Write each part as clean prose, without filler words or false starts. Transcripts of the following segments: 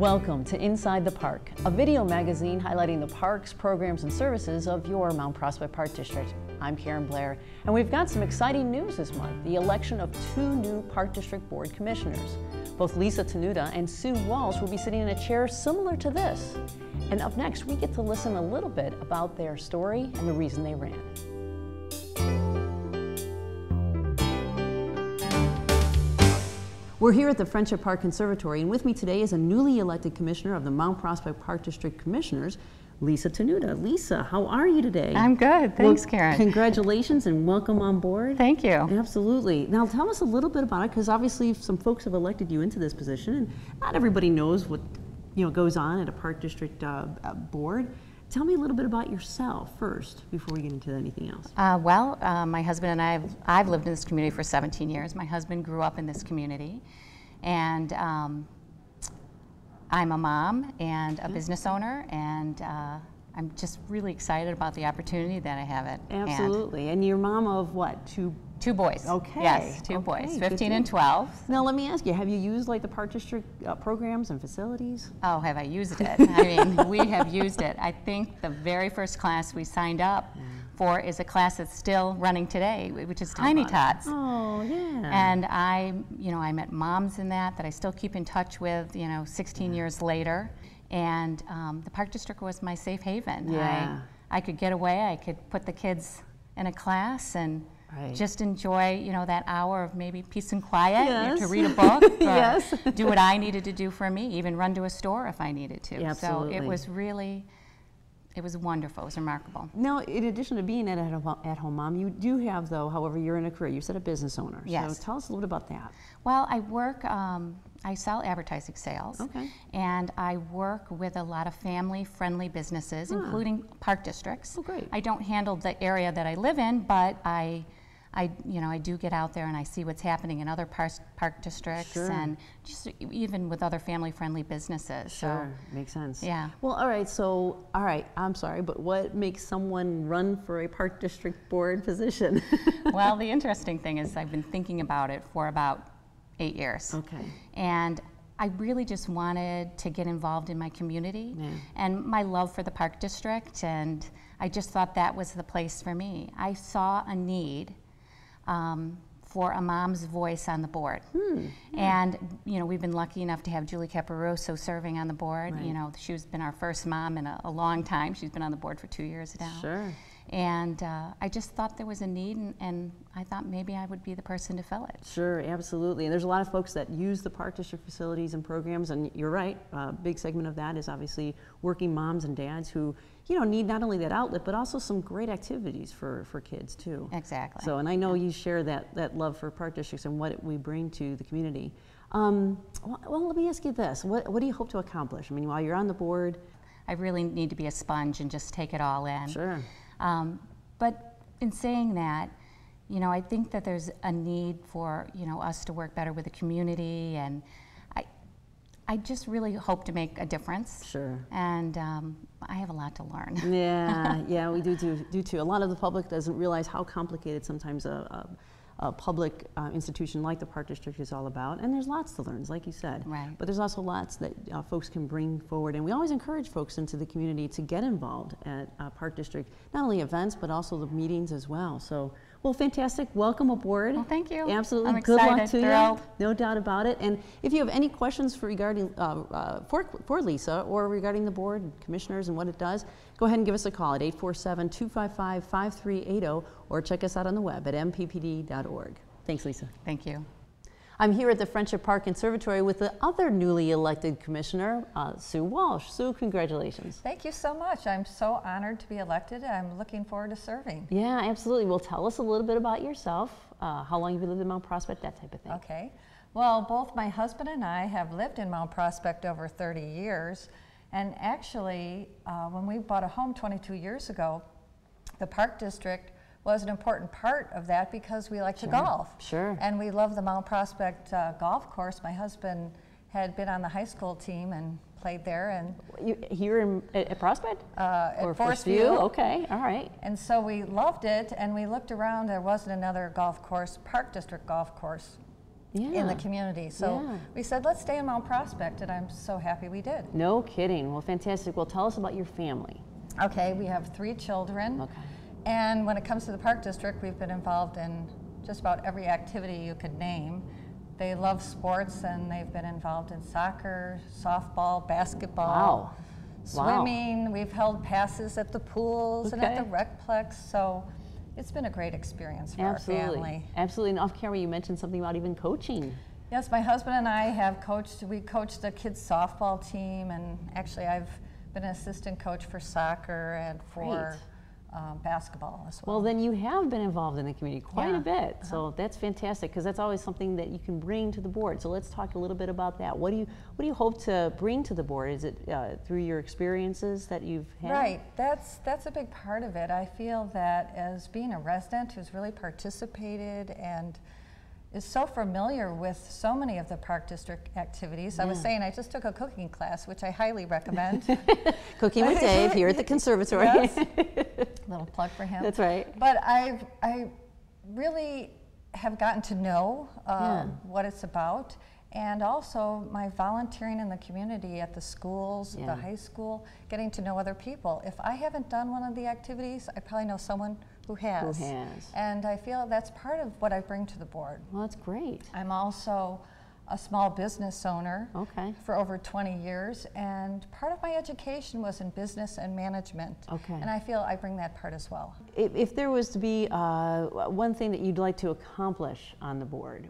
Welcome to Inside the Park, a video magazine highlighting the parks, programs, and services of your Mount Prospect Park District. I'm Karen Blair, and we've got some exciting news this month, the election of 2 new Park District Board Commissioners. Both Lisa Tenuta and Sue Walsh will be sitting in a chair similar to this. And up next, we get to listen a little bit about their story and the reason they ran. We're here at the Friendship Park Conservatory, and with me today is a newly elected commissioner of the Mount Prospect Park District Commissioners, Lisa Tenuta. Lisa, how are you today? I'm good. Thanks, Karen. Congratulations and welcome on board. Thank you. Absolutely. Now tell us a little bit about it, because obviously some folks have elected you into this position, and not everybody knows what goes on at a Park District board. Tell me a little bit about yourself first before we get into anything else. My husband and I've lived in this community for 17 years. My husband grew up in this community, and I'm a mom and a business owner, and I'm just really excited about the opportunity that I have at hand. Absolutely. And you're mom of what? Two boys. Okay. Yes, two boys, 15 and 12. Now let me ask you, have you used like the Park District programs and facilities? Oh, have I used it? I mean, we have used it. I think the very first class we signed up for is a class that's still running today, which is Tiny Tots. Oh, yeah. And I met moms in that I still keep in touch with, 16 years later. And the Park District was my safe haven. Yeah. I could get away, I could put the kids in a class and just enjoy, that hour of maybe peace and quiet, to read a book, or do what I needed to do for me, even run to a store if I needed to. Yeah, absolutely. So it was wonderful. It was remarkable. Now, in addition to being an at-home mom, you do have, though, however, you're in a career. You said a business owner. Yes. So tell us a little bit about that. Well, I work, I sell advertising sales. Okay. And I work with a lot of family-friendly businesses, including park districts. Oh, great. I don't handle the area that I live in, but I do get out there and I see what's happening in other park districts and just even with other family-friendly businesses. Sure, makes sense. Yeah. Well, all right, I'm sorry, but what makes someone run for a Park District Board position? Well, the interesting thing is I've been thinking about it for about 8 years. Okay. And I really just wanted to get involved in my community and my love for the Park District, and I just thought that was the place for me. I saw a need for a mom's voice on the board. And, we've been lucky enough to have Julie Caparoso serving on the board. Right. She's been our first mom in a long time. She's been on the board for 2 years now. Sure. And I just thought there was a need, and I thought maybe I would be the person to fill it. Sure, absolutely. And there's a lot of folks that use the Park District facilities and programs, and you're right, a big segment of that is obviously working moms and dads who need not only that outlet, but also some great activities for kids too. Exactly. So, and I know you share that love for Park Districts and what we bring to the community. Well, let me ask you this. What do you hope to accomplish? I mean, while you're on the board? I really need to be a sponge and just take it all in. Sure. But in saying that, I think that there's a need for, us to work better with the community, and I just really hope to make a difference. Sure. And I have a lot to learn. Yeah, we do too. A lot of the public doesn't realize how complicated sometimes a public institution like the Park District is all about, and there's lots to learn, like you said. Right. But there's also lots that folks can bring forward, and we always encourage folks into the community to get involved at Park District, not only events, but also the meetings as well. So, well, fantastic. Welcome aboard. Well, thank you. Absolutely. I'm Good excited, luck to thrilled. you. No doubt about it. And if you have any questions regarding for Lisa or regarding the board and commissioners and what it does, go ahead and give us a call at 847-255-5380 or check us out on the web at mppd.org. Thanks, Lisa. Thank you. I'm here at the Friendship Park Conservatory with the other newly elected commissioner, Sue Walsh. Sue, congratulations. Thank you so much. I'm so honored to be elected. I'm looking forward to serving. Yeah, absolutely. Well, tell us a little bit about yourself, how long you've lived in Mount Prospect, that type of thing. Okay. Well, both my husband and I have lived in Mount Prospect over 30 years. And actually, when we bought a home 22 years ago, the Park District was an important part of that because we like to golf. Sure. And we love the Mount Prospect golf course. My husband had been on the high school team and played there. And here at Prospect? At Forest View. Okay, all right. And so we loved it, and we looked around. There wasn't another golf course, Park District golf course, in the community. So we said, let's stay in Mount Prospect, and I'm so happy we did. No kidding. Well, fantastic. Well, tell us about your family. Okay, we have 3 children. Okay. And when it comes to the Park District, we've been involved in just about every activity you could name. They love sports, and they've been involved in soccer, softball, basketball, swimming. We've held passes at the pools and at the recplex. So it's been a great experience for our family. Absolutely. And off camera, you mentioned something about even coaching. Yes, my husband and I have coached. We coached the kids' softball team, and actually I've been an assistant coach for soccer and for basketball as well. Well, then you have been involved in the community quite a bit. So that's fantastic, because that's always something that you can bring to the board. So let's talk a little bit about that. What do you hope to bring to the board? Is it through your experiences that you've had? Right. That's a big part of it. I feel that as being a resident who's really participated and is so familiar with so many of the Park District activities. I was saying I just took a cooking class, which I highly recommend. Cooking with Dave here at the conservatory. Yes. Little plug for him. That's right. But I really have gotten to know what it's about, and also my volunteering in the community at the schools, the high school, getting to know other people. If I haven't done one of the activities, I probably know someone who has. And I feel that's part of what I bring to the board. Well, that's great. I'm also a small business owner for over 20 years, and part of my education was in business and management. And I feel I bring that part as well. If there was to be one thing that you'd like to accomplish on the board,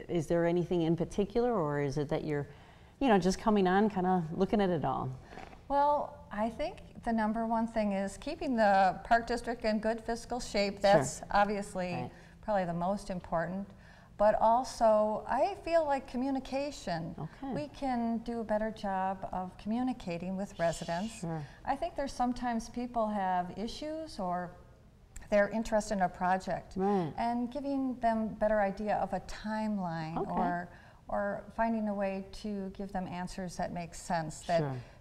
is there anything in particular, or is it that you're, just coming on, kind of looking at it all? Well, I think the #1 thing is keeping the Park District in good fiscal shape. That's obviously probably the most important. But also, I feel like communication. We can do a better job of communicating with residents. I think there's sometimes people have issues, or they're interested in a project, and giving them a better idea of a timeline, or finding a way to give them answers that make sense,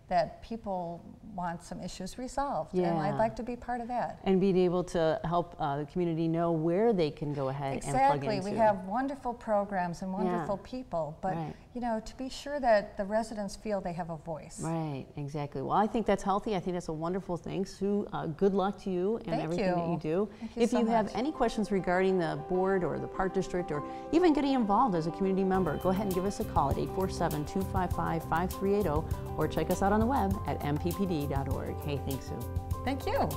that people want some issues resolved. And I'd like to be part of that. And being able to help the community know where they can go ahead and plug into. We have wonderful programs and wonderful people, but to be sure that the residents feel they have a voice. Right, exactly. Well, I think that's healthy. I think that's a wonderful thing. Sue, good luck to you and everything that you do. If you have any questions regarding the board or the Park District, or even getting involved as a community member, go ahead and give us a call at 847-255-5380, or check us out on the web at mppd.org. Hey, thanks, Sue. Thank you.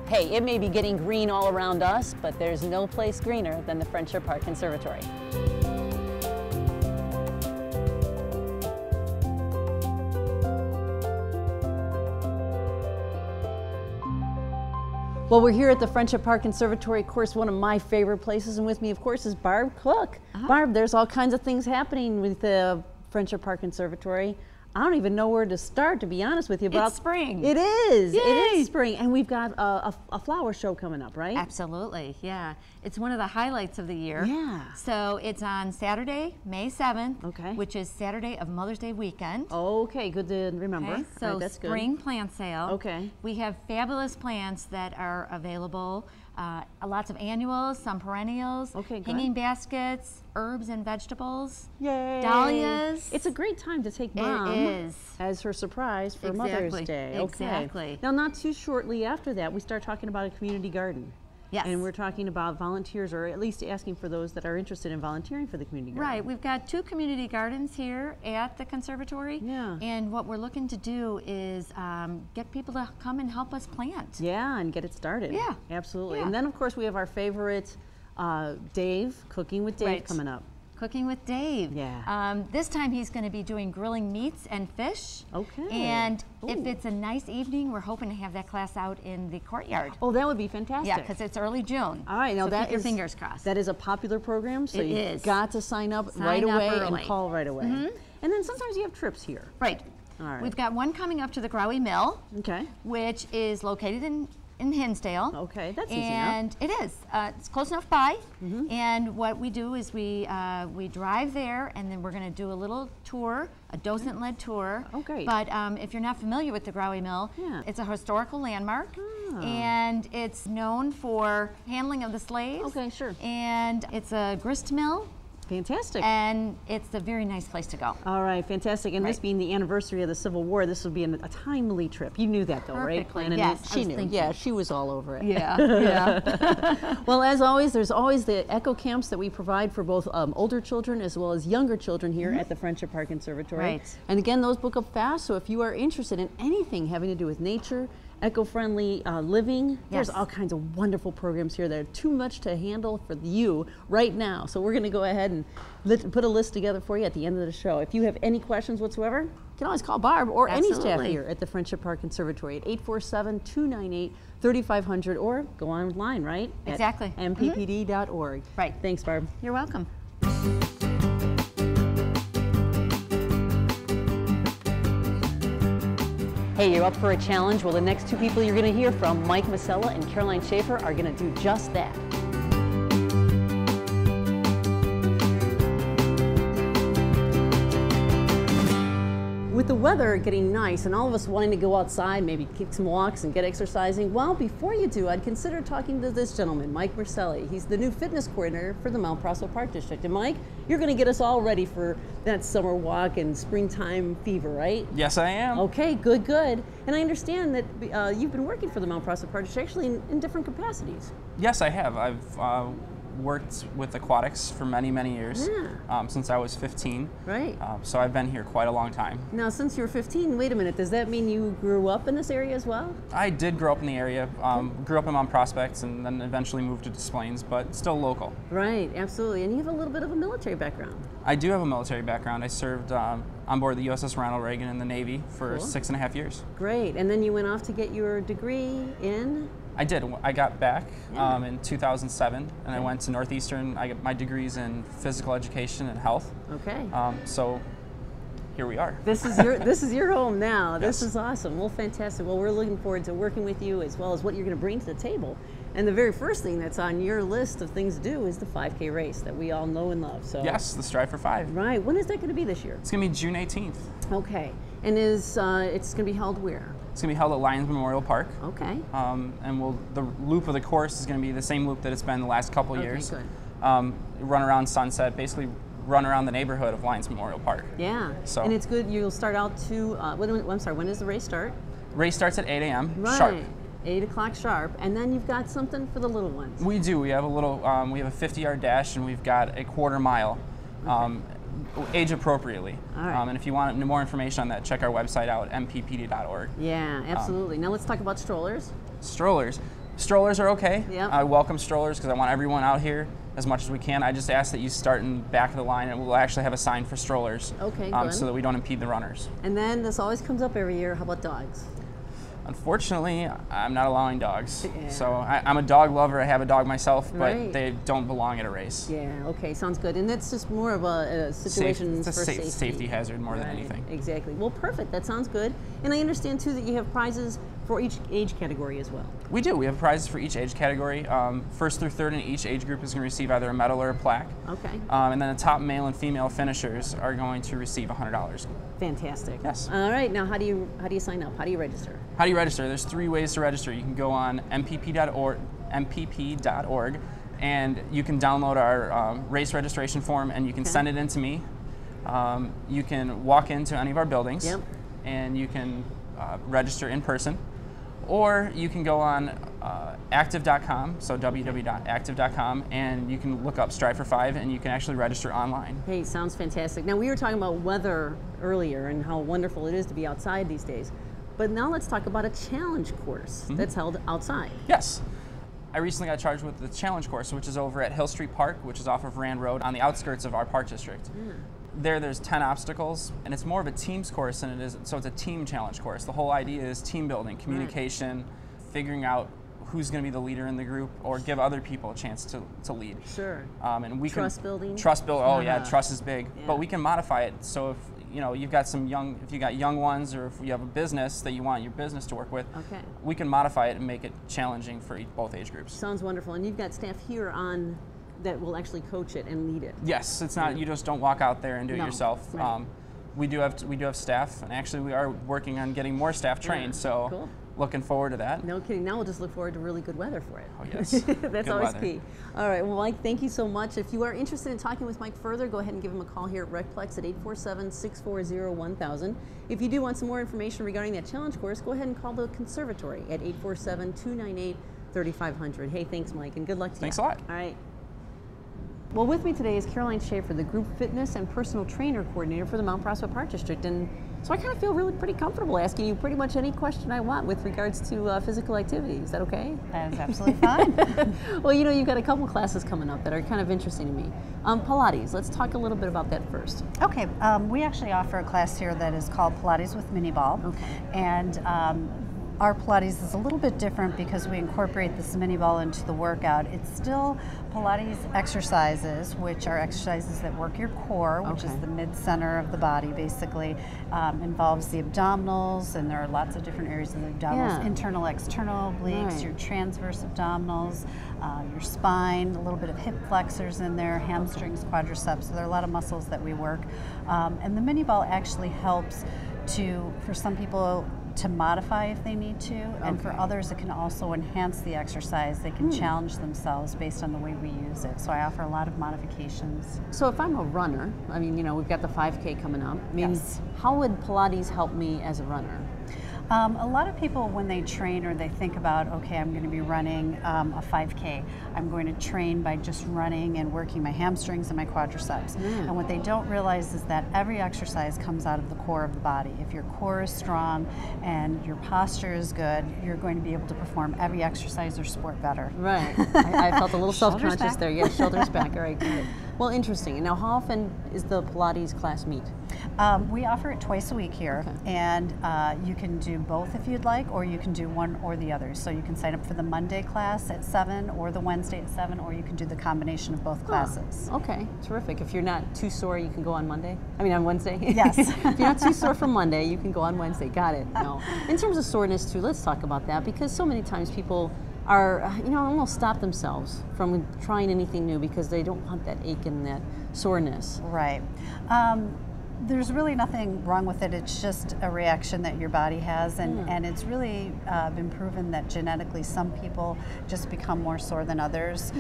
Hey, it may be getting green all around us, but there's no place greener than the Friendship Park Conservatory. Well, we're here at the Friendship Park Conservatory, of course, one of my favorite places, and with me, of course, is Barb Cook. Barb, there's all kinds of things happening with the Friendship Park Conservatory. I don't even know where to start, to be honest with you. It's spring. It is. Yay. It is spring, and we've got a flower show coming up, right? Absolutely, yeah. It's one of the highlights of the year. Yeah. So it's on Saturday, May 7th, which is Saturday of Mother's Day weekend. Okay, good to remember. Okay, so that's spring plant sale. Okay. We have fabulous plants that are available. Lots of annuals, some perennials, hanging baskets, herbs and vegetables, dahlias. It's a great time to take Mom as her surprise for Mother's Day. Exactly. Now, not too shortly after that, we start talking about a community garden. Yes. And we're talking about volunteers, or at least asking for those that are interested in volunteering for the community garden. Right. We've got 2 community gardens here at the conservatory. Yeah. And what we're looking to do is get people to come and help us plant. Yeah, and get it started. Yeah. Absolutely. Yeah. And then, of course, we have our favorite Dave, Cooking with Dave, coming up. Cooking with Dave. Yeah. This time he's going to be doing grilling meats and fish. Okay. And if it's a nice evening, we're hoping to have that class out in the courtyard. Oh, that would be fantastic. Yeah, because it's early June. All right, now so keep your fingers crossed. That is a popular program, so you've got to sign up Sign right up away early. and call right away. And then sometimes you have trips here. Right. All right. We've got one coming up to the Growy Mill, Okay. which is located in in Hinsdale. Okay, that's easy enough. And it is. It's close enough by. And what we do is we drive there, and then we're going to do a little tour, a docent-led tour. Oh, great. But if you're not familiar with the Growy Mill, it's a historical landmark. And it's known for handling of the slaves. Okay, sure. And it's a grist mill. Fantastic. And it's a very nice place to go. All right, fantastic. And this being the anniversary of the Civil War, this will be a timely trip. You knew that, though, right? Perfectly. Planning Yes, it. I She was knew. thinking. Yeah, she was all over it. Yeah. Well, as always, there's always the echo camps that we provide for both older children as well as younger children here at the Friendship Park Conservatory. Right. And again, those book up fast. So if you are interested in anything having to do with nature, eco-friendly living, there's all kinds of wonderful programs here that are too much to handle for you right now. So we're going to go ahead and put a list together for you at the end of the show. If you have any questions whatsoever, you can always call Barb or any staff here at the Friendship Park Conservatory at 847-298-3500 or go online, right? Exactly. At mppd.org. Right. Thanks, Barb. You're welcome. Hey, you're up for a challenge? Well, the next two people you're going to hear from, Mike Masella and Caroline Schaefer, are going to do just that. With the weather getting nice and all of us wanting to go outside, maybe take some walks and get exercising, well, before you do, I'd consider talking to this gentleman, Mike Marcelli. He's the new fitness coordinator for the Mount Prospect Park District. And Mike, you're going to get us all ready for that summer walk and springtime fever, right? Yes, I am. Okay, good, good. And I understand that you've been working for the Mount Prospect Park District actually in different capacities. Yes, I have. I've worked with aquatics for many, many years, since I was 15. Right. So I've been here quite a long time. Now, since you were 15, wait a minute, does that mean you grew up in this area as well? I did grow up in the area, grew up in Mount Prospect, and then eventually moved to Des Plaines, but still local. Right, absolutely. And you have a little bit of a military background. I do have a military background. I served on board the USS Ronald Reagan in the Navy for Cool. 6.5 years. Great. And then you went off to get your degree in? I did. I got back in 2007, and I went to Northeastern. I got my degrees in physical education and health. Okay. So here we are. This is your home now. This is awesome. Well, fantastic. Well, we're looking forward to working with you as well as what you're going to bring to the table. And the very first thing that's on your list of things to do is the 5K race that we all know and love. So Yes, the Strive for 5. Right. When is that going to be this year? It's going to be June 18th. Okay. And it's going to be held where? It's going to be held at Lions Memorial Park. Okay. And the loop of the course is going to be the same loop that it's been the last couple of years. Good. Run around Sunset, basically run around the neighborhood of Lions Memorial Park. Yeah. So- And it's good. You'll start out to, I'm sorry, when does the race start? Race starts at 8 a.m. Right. sharp. 8 o'clock sharp. And then you've got something for the little ones. We do. We have a little. We have a 50-yard dash, and we've got a quarter mile, age appropriately. All right. And if you want more information on that, check our website out, mppd.org. Yeah, absolutely. Now let's talk about strollers. Strollers. Strollers are okay. Yep. I welcome strollers because I want everyone out here as much as we can. I just ask that you start in the back of the line, and we'll actually have a sign for strollers. Okay, good. So that we don't impede the runners. And then this always comes up every year. How about dogs? Unfortunately, I'm not allowing dogs. Yeah. So I'm a dog lover. I have a dog myself, but Right. they don't belong at a race. Yeah, okay, sounds good. And that's just more of a situation It's a for safety. safety hazard more than Right, anything. Exactly. Well, perfect. That sounds good. And I understand, too, that you have prizes for each age category as well. We do. We have prizes for each age category. First through third in each age group is going to receive either a medal or a plaque. Okay. And then the top male and female finishers are going to receive $100. Fantastic. Yes. All right, now how do you sign up? How do you register? How do you register? There's 3 ways to register. You can go on mpp.org, and you can download our race registration form, and you can send it in to me. You can walk into any of our buildings, Yep. and you can register in person, or you can go on active.com, so www.active.com, and you can look up Strive for 5, and you can actually register online. Hey, sounds fantastic. Now, we were talking about weather earlier and how wonderful it is to be outside these days. But now let's talk about a challenge course that's held outside. Yes. I recently got charged with the challenge course, which is over at Hill Street Park, which is off of Rand Road on the outskirts of our park district. There's 10 obstacles, and it's more of a teams course than it is, so it's a team challenge course. The whole idea is team building, communication, figuring out who's going to be the leader in the group, or give other people a chance to lead. Sure. And we Trust building? Trust build. Oh yeah, Uh-huh. trust is big. Yeah. But we can modify it. So if you know, you've got some young, if you got young ones, or if you have a business that you want your business to work with, Okay. we can modify it and make it challenging for both age groups. Sounds wonderful. And you've got staff here on that will actually coach it and lead it. Yes, it's not, you just don't walk out there and do it No, yourself. right. We do have staff, and actually we are working on getting more staff trained, so cool. looking forward to that. No kidding. Now we'll just look forward to really good weather for it. Oh, yes. That's Good always weather. key. All right. Well, Mike, thank you so much. If you are interested in talking with Mike further, go ahead and give him a call here at RecPlex at 847-640-1000. If you do want some more information regarding that challenge course, go ahead and call the conservatory at 847-298-3500. Hey, thanks, Mike, and good luck to you. Thanks a lot. All right. Well, with me today is Caroline Schaefer, the Group Fitness and Personal Trainer Coordinator for the Mount Prospect Park District. And so I kind of feel really pretty comfortable asking you pretty much any question I want with regards to physical activity. Is that okay? That is absolutely fine. Well, you know, you've got a couple classes coming up that are kind of interesting to me. Pilates, let's talk a little bit about that first. Okay, we actually offer a class here that is called Pilates with Mini Ball. Okay. And our Pilates is a little bit different because we incorporate this mini ball into the workout. It's still Pilates exercises, which are exercises that work your core, which is the mid-center of the body, basically. Involves the abdominals, and there are lots of different areas of the abdominals. Yeah. Internal, external obliques, Right. your transverse abdominals, your spine, a little bit of hip flexors in there, hamstrings, quadriceps. So there are a lot of muscles that we work. And the mini ball actually helps for some people, to modify if they need to, and for others it can also enhance the exercise. They can challenge themselves based on the way we use it. So I offer a lot of modifications. So if I'm a runner, I mean, you know, we've got the 5K coming up. I mean, Yes. how would Pilates help me as a runner? A lot of people, when they train or they think about, okay, I'm going to be running a 5K, I'm going to train by just running and working my hamstrings and my quadriceps. And what they don't realize is that every exercise comes out of the core of the body. If your core is strong and your posture is good, you're going to be able to perform every exercise or sport better. Right. I felt a little Shoulders self-conscious back. there. Yeah, shoulders back. All right, got it. Well, interesting. And now, how often is the Pilates class meet? We offer it twice a week here, and you can do both if you'd like, or you can do one or the other. So you can sign up for the Monday class at 7 or the Wednesday at 7, or you can do the combination of both classes. Okay, terrific. If you're not too sore, you can go on Monday. I mean, on Wednesday. Yes. If you're not too sore for Monday, you can go on Wednesday. Got it. No. In terms of soreness too, let's talk about that, because so many times people are, you know, almost stop themselves from trying anything new because they don't want that ache and that soreness. Right. There's really nothing wrong with it. It's just a reaction that your body has, and it's really been proven that genetically some people just become more sore than others.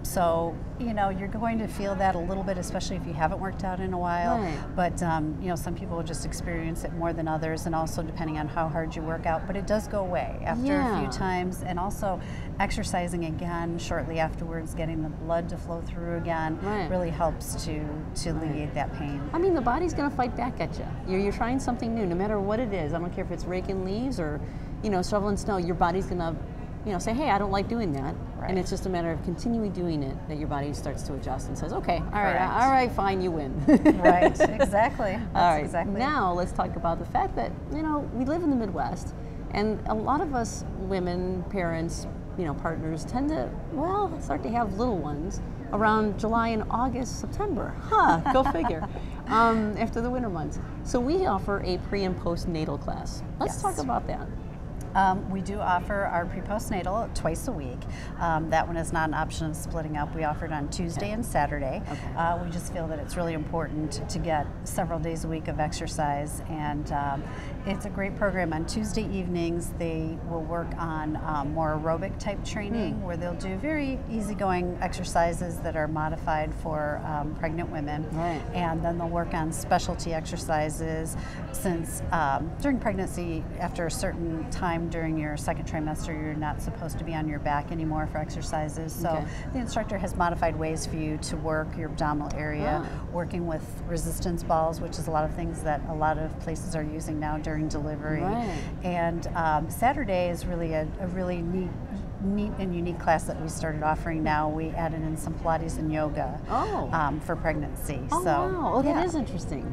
So, you know, you're going to feel that a little bit, especially if you haven't worked out in a while. Right. But, you know, some people will just experience it more than others, and also depending on how hard you work out. But it does go away after a few times, and also exercising again shortly afterwards, getting the blood to flow through again, really helps to alleviate that pain. I mean, the body's going to fight back at you. You're trying something new, no matter what it is. I don't care if it's raking leaves or, you know, shoveling snow. Your body's going to, you know, say, hey, I don't like doing that. Right. And it's just a matter of continually doing it that your body starts to adjust and says, okay, Correct. all right, fine, you win. Right, exactly. That's All right, exactly. now let's talk about the fact that, you know, we live in the Midwest, and a lot of us women, parents, you know, partners tend to, well, start to have little ones around July and August, September. Go figure. After the winter months. So we offer a pre and postnatal class. Let's talk about that. We do offer our pre-postnatal twice a week. That one is not an option of splitting up. We offer it on Tuesday and Saturday. We just feel that it's really important to get several days a week of exercise, and it's a great program. On Tuesday evenings, they will work on more aerobic type training, where they'll do very easygoing exercises that are modified for pregnant women. And then they'll work on specialty exercises, since during pregnancy, after a certain time during your second trimester, you're not supposed to be on your back anymore for exercises. So the instructor has modified ways for you to work your abdominal area, working with resistance balls, which is a lot of things that a lot of places are using now during delivery. And Saturday is really a really neat and unique class that we started offering now. We added in some Pilates and yoga for pregnancy. Wow. That is interesting.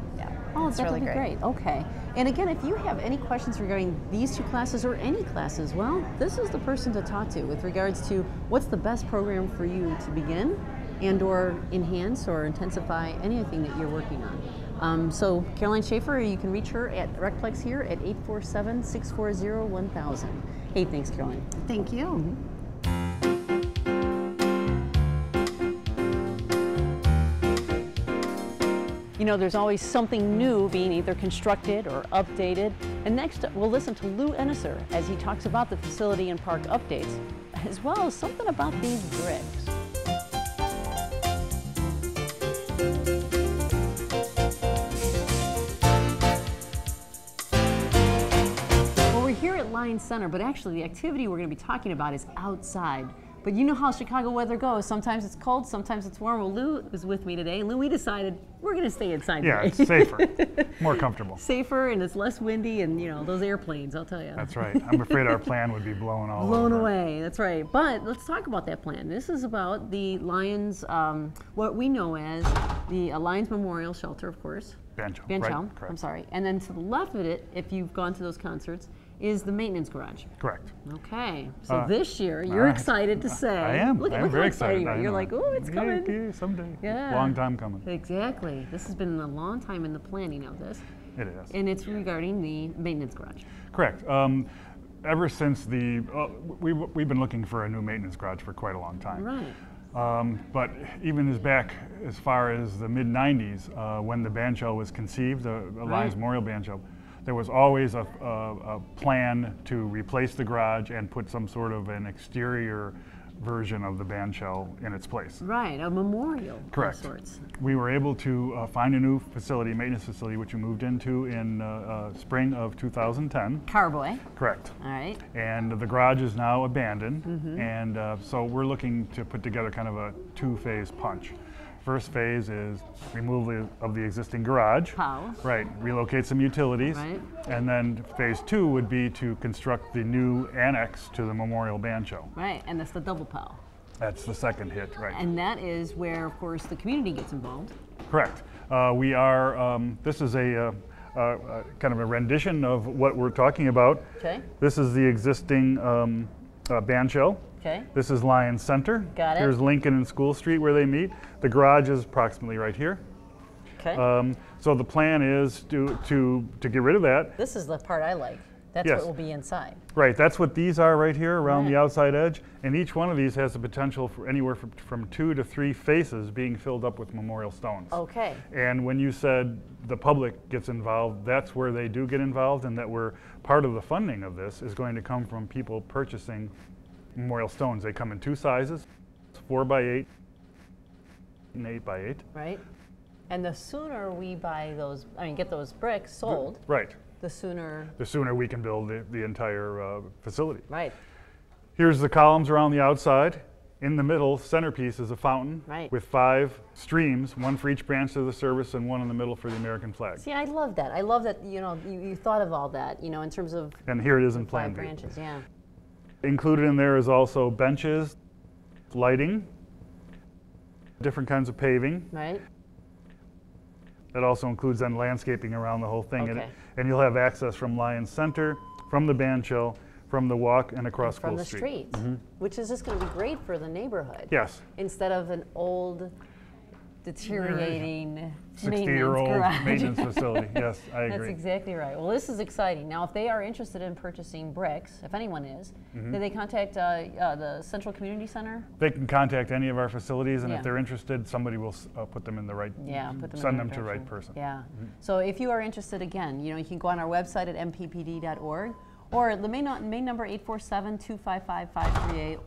Oh, it's that really would be great. Okay. And again, if you have any questions regarding these two classes or any classes, well, this is the person to talk to with regards to what's the best program for you to begin and or enhance or intensify anything that you're working So Caroline Schaefer, you can reach her at Recplex here at 847-640-1000. Hey, thanks, Caroline. Thank you. You know, there's always something new being either constructed or updated. And next, we'll listen to Lou Ennisser as he talks about the facility and park updates, as well as something about these bricks. Well, we're here at Lions Center, but actually the activity we're going to be talking about is outside. But you know how Chicago weather goes. Sometimes it's cold, sometimes it's warm. Well, Lou is with me today, and Lou, we decided we're going to stay inside Yeah, today. it's safer, more comfortable. Safer, and it's less windy, and you know, those airplanes, I'll tell you. That's right. I'm afraid our plan would be blown all Blown over. away, that's right. But let's talk about that plan. This is about the Lions, what we know as the Lions Memorial Shelter, of course. Bancho, Bancho, right? Correct. I'm sorry. And then to the left of it, if you've gone to those concerts, is the maintenance garage. Correct. Okay, so this year, you're excited to say. I am. Look I at am very how excited you excited. are. I You're know. like, oh, it's coming. Yeah, someday. Yeah. Long time coming. Exactly. This has been a long time in the planning of this. It is. And it's regarding the maintenance garage. Correct. Ever since we've been looking for a new maintenance garage for quite a long time. Right. But even as far as the mid-90s, when the Bancho was conceived, the Lions Memorial Bancho, there was always a plan to replace the garage and put some sort of an exterior version of the Bancho in its place. Right, a memorial Correct. of sorts. We were able to find a new facility, maintenance facility, which we moved into in spring of 2010. Carboy. Correct. All right. And the garage is now abandoned, and so we're looking to put together kind of a two-phase punch. First phase is removal of the existing garage. How? Right, relocate some utilities. Right. And then phase two would be to construct the new annex to the Memorial Bancho. Right, and that's the double POW. That's the second hit, right. And that is where, of course, the community gets involved. Correct. We are, this is a kind of a rendition of what we're talking about. Okay. This is the existing Bancho. Okay. This is Lions Center. Got it. Here's Lincoln and School Street where they meet. The garage is approximately right here. Okay. So the plan is to get rid of that. This is the part I like. That's Yes. what will be inside. Right, that's what these are right here around the Right. outside edge. And each one of these has the potential for anywhere from 2 to 3 faces being filled up with memorial stones. Okay. And when you said the public gets involved, that's where they do get involved, and that we're part of the funding of this is going to come from people purchasing memorial stones. They come in 2 sizes, 4x8 and 8x8. Right. And the sooner we buy those, get those bricks sold, Right. the sooner. The sooner we can build the entire facility. Right. Here's the columns around the outside. In the middle, centerpiece is a fountain Right. with 5 streams, 1 for each branch of the service and 1 in the middle for the American flag. See, I love that. I love that, you thought of all that, in terms of And here it is in 5 Plan B. branches, yeah. Included in there is also benches, lighting, different kinds of paving. Right. That also includes then landscaping around the whole thing. Okay. And you'll have access from Lions Center, from the Bancho, from the walk, and across From School the Street. street, which is just going to be great for the neighborhood. Yes. Instead of an old, deteriorating 60-year-old garage. maintenance facility. Yes, I agree. That's exactly right. Well, this is exciting. Now, if they are interested in purchasing bricks, if anyone is, do they contact the Central Community Center? They can contact any of our facilities, and Yeah. if they're interested, somebody will put them in the right, Yeah, put them send in them the to the right direction. person. Yeah. So if you are interested, again, you can go on our website at mppd.org, or the main number 847-255-5380,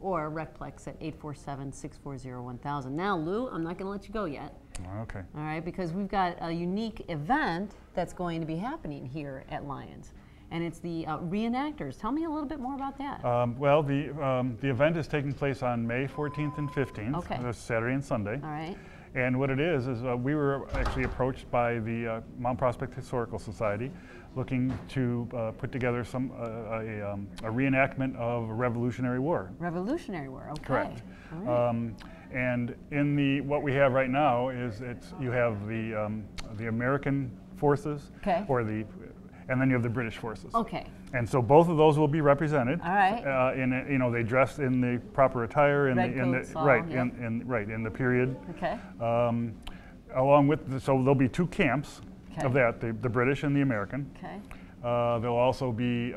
or Recplex at 847-640-1000. Now, Lou, I'm not going to let you go yet. Okay. All right, because we've got a unique event that's going to be happening here at Lions, and it's the reenactors. Tell me a little bit more about that. Well, the event is taking place on May 14th and 15th, Okay. this Saturday and Sunday. All right. And what it is we were actually approached by the Mount Prospect Historical Society, looking to put together a reenactment of a Revolutionary War. Revolutionary War. Okay. Correct. All right. And in what we have right now is you have the American forces, Okay. and then you have the British forces. Okay. And so both of those will be represented. All right. They dress in the proper attire Red in the coats, all, right yeah. in the period. Okay. Along with, so there'll be 2 camps Okay. of that, the British and the American. Okay. There'll also be,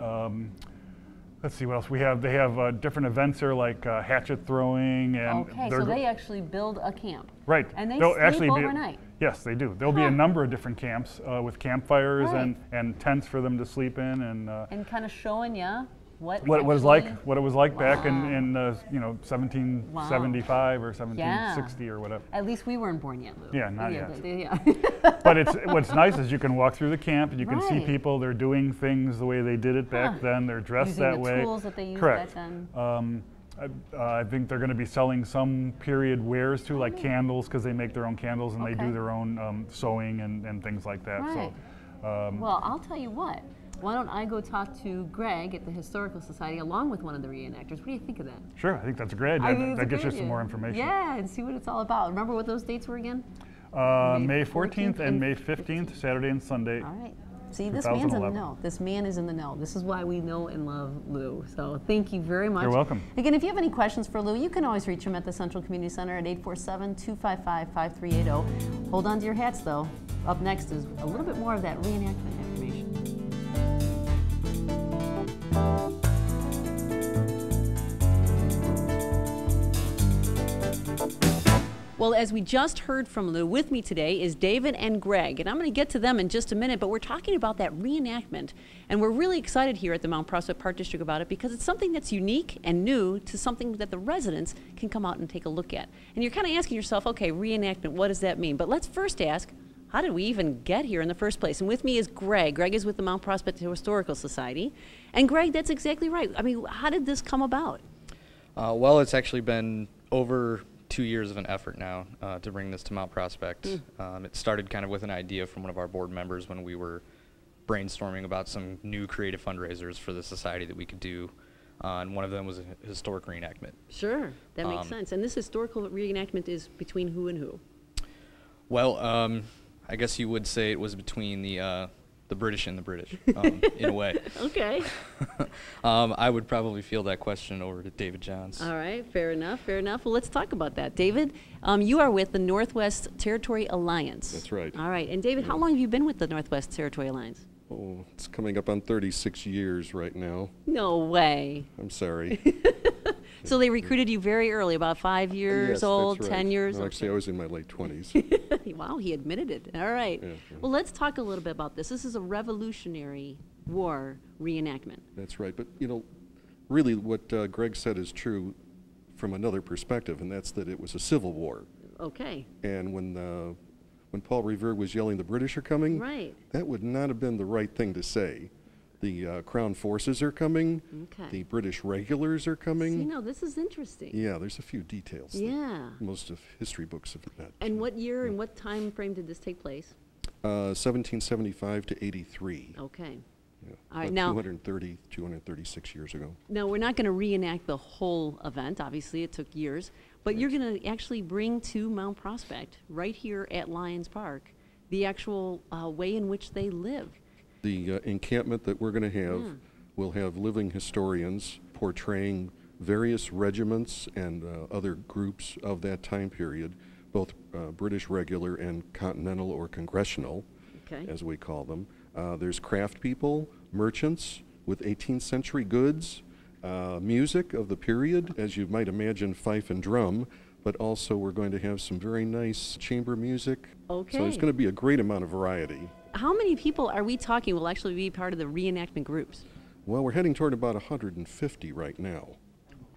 let's see what else we have. They have different events there, like hatchet throwing, and Okay, so they actually build a camp. right. And they They'll sleep actually be, overnight. yes, they do. There'll be a number of different camps with campfires and tents for them to sleep in, And kind of showing you what what it was actually- like, what it was like back in 1775 or 1760 or whatever. At least we weren't born yet, Lou. Yeah, not yet. Yeah. But what's nice is you can walk through the camp and you can see Right. people. They're doing things the way they did it back then. They're dressed Using that the way. tools that they used Correct. back then. I think they're going to be selling some period wares too, like candles, because they make their own candles and they Okay. do their own sewing and things like that. Right. So, Well, I'll tell you what. Why don't I go talk to Greg at the Historical Society along with one of the reenactors? What do you think of that? sure, I think that's a great I idea. think it's That a gets you great some more idea. information. Yeah, and see what it's all about. Remember what those dates were again? May 14th and May 15th, Saturday and Sunday. All right. See, this man's in the 2011. know. This man is in the know. This is why we know and love Lou. So thank you very much. You're welcome. Again, if you have any questions for Lou, you can always reach him at the Central Community Center at 847-255-5380. Hold on to your hats, though. Up next is a little bit more of that reenactment information. Well, as we just heard from Lou, with me today is David and Greg, and I'm going to get to them in just a minute, but we're talking about that reenactment, and we're really excited here at the Mount Prospect Park District about it because it's something that's unique and new to something that the residents can come out and take a look at. And you're kind of asking yourself, okay, reenactment, what does that mean? But let's first ask, how did we even get here in the first place? And with me is Greg. Greg is with the Mount Prospect Historical Society. And Greg, that's exactly right. I mean, how did this come about? Well, it's actually been over 2 years of an effort now to bring this to Mount Prospect. It started kind of with an idea from one of our board members when we were brainstorming about some new creative fundraisers for the society that we could do, and one of them was a historic reenactment. Sure, that makes sense. And this historical reenactment is between who and who? Well, I guess you would say it was between the British and the British, in a way. Okay. I would probably field that question over to David Johns. All right, fair enough, fair enough. Well, let's talk about that. David, you are with the Northwest Territory Alliance. That's right. All right, and David, how long have you been with the Northwest Territory Alliance? Oh, it's coming up on 36 years right now. No way. I'm sorry. So they recruited you very early, about 5 years Yes, old, that's right. 10 years? No, actually, I was in my late 20s. Wow, he admitted it. All right. Yeah. Well, let's talk a little bit about this. This is a Revolutionary War reenactment. That's right. But, you know, really what Greg said is true from another perspective, and that's that it was a civil war. Okay. And when Paul Revere was yelling, "The British are coming," Right. that would not have been the right thing to say. The Crown forces are coming. Okay. The British regulars are coming. See, no, this is interesting. Yeah, there's a few details that Yeah. most of history books have not. And what year and what time frame did this take place? 1775 to 83. Okay. Yeah, All right, about now- 236 years ago. Now, we're not going to reenact the whole event. Obviously, it took years. But you're going to actually bring to Mount Prospect, right here at Lions Park, the actual way in which they live. The encampment that we're going to have will have living historians portraying various regiments and other groups of that time period, both British regular and continental or congressional, Okay. as we call them. There's craft people, merchants with 18th century goods, music of the period, as you might imagine, fife and drum, but also we're going to have some very nice chamber music. So Okay. there's going to be a great amount of variety. How many people are we talking will actually be part of the reenactment groups? Well, we're heading toward about 150 right now.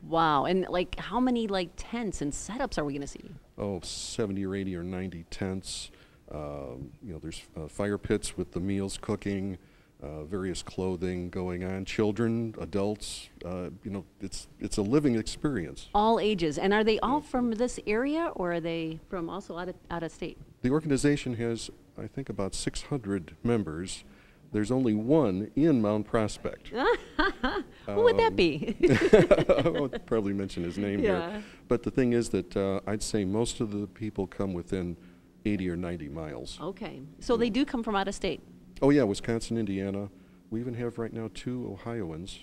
Wow. And like how many like tents and setups are we going to see? Oh, 70 or 80 or 90 tents. You know, there's fire pits with the meals cooking, various clothing going on, children, adults. You know, it's a living experience. All ages. And are they all from this area or are they from also out of state? The organization has, I think, about 600 members. There's only one in Mount Prospect. Who would that be? I won't probably mention his name Yeah. here. But the thing is that I'd say most of the people come within 80 or 90 miles. Okay. So they do come from out of state. Oh yeah, Wisconsin, Indiana. We even have right now 2 Ohioans.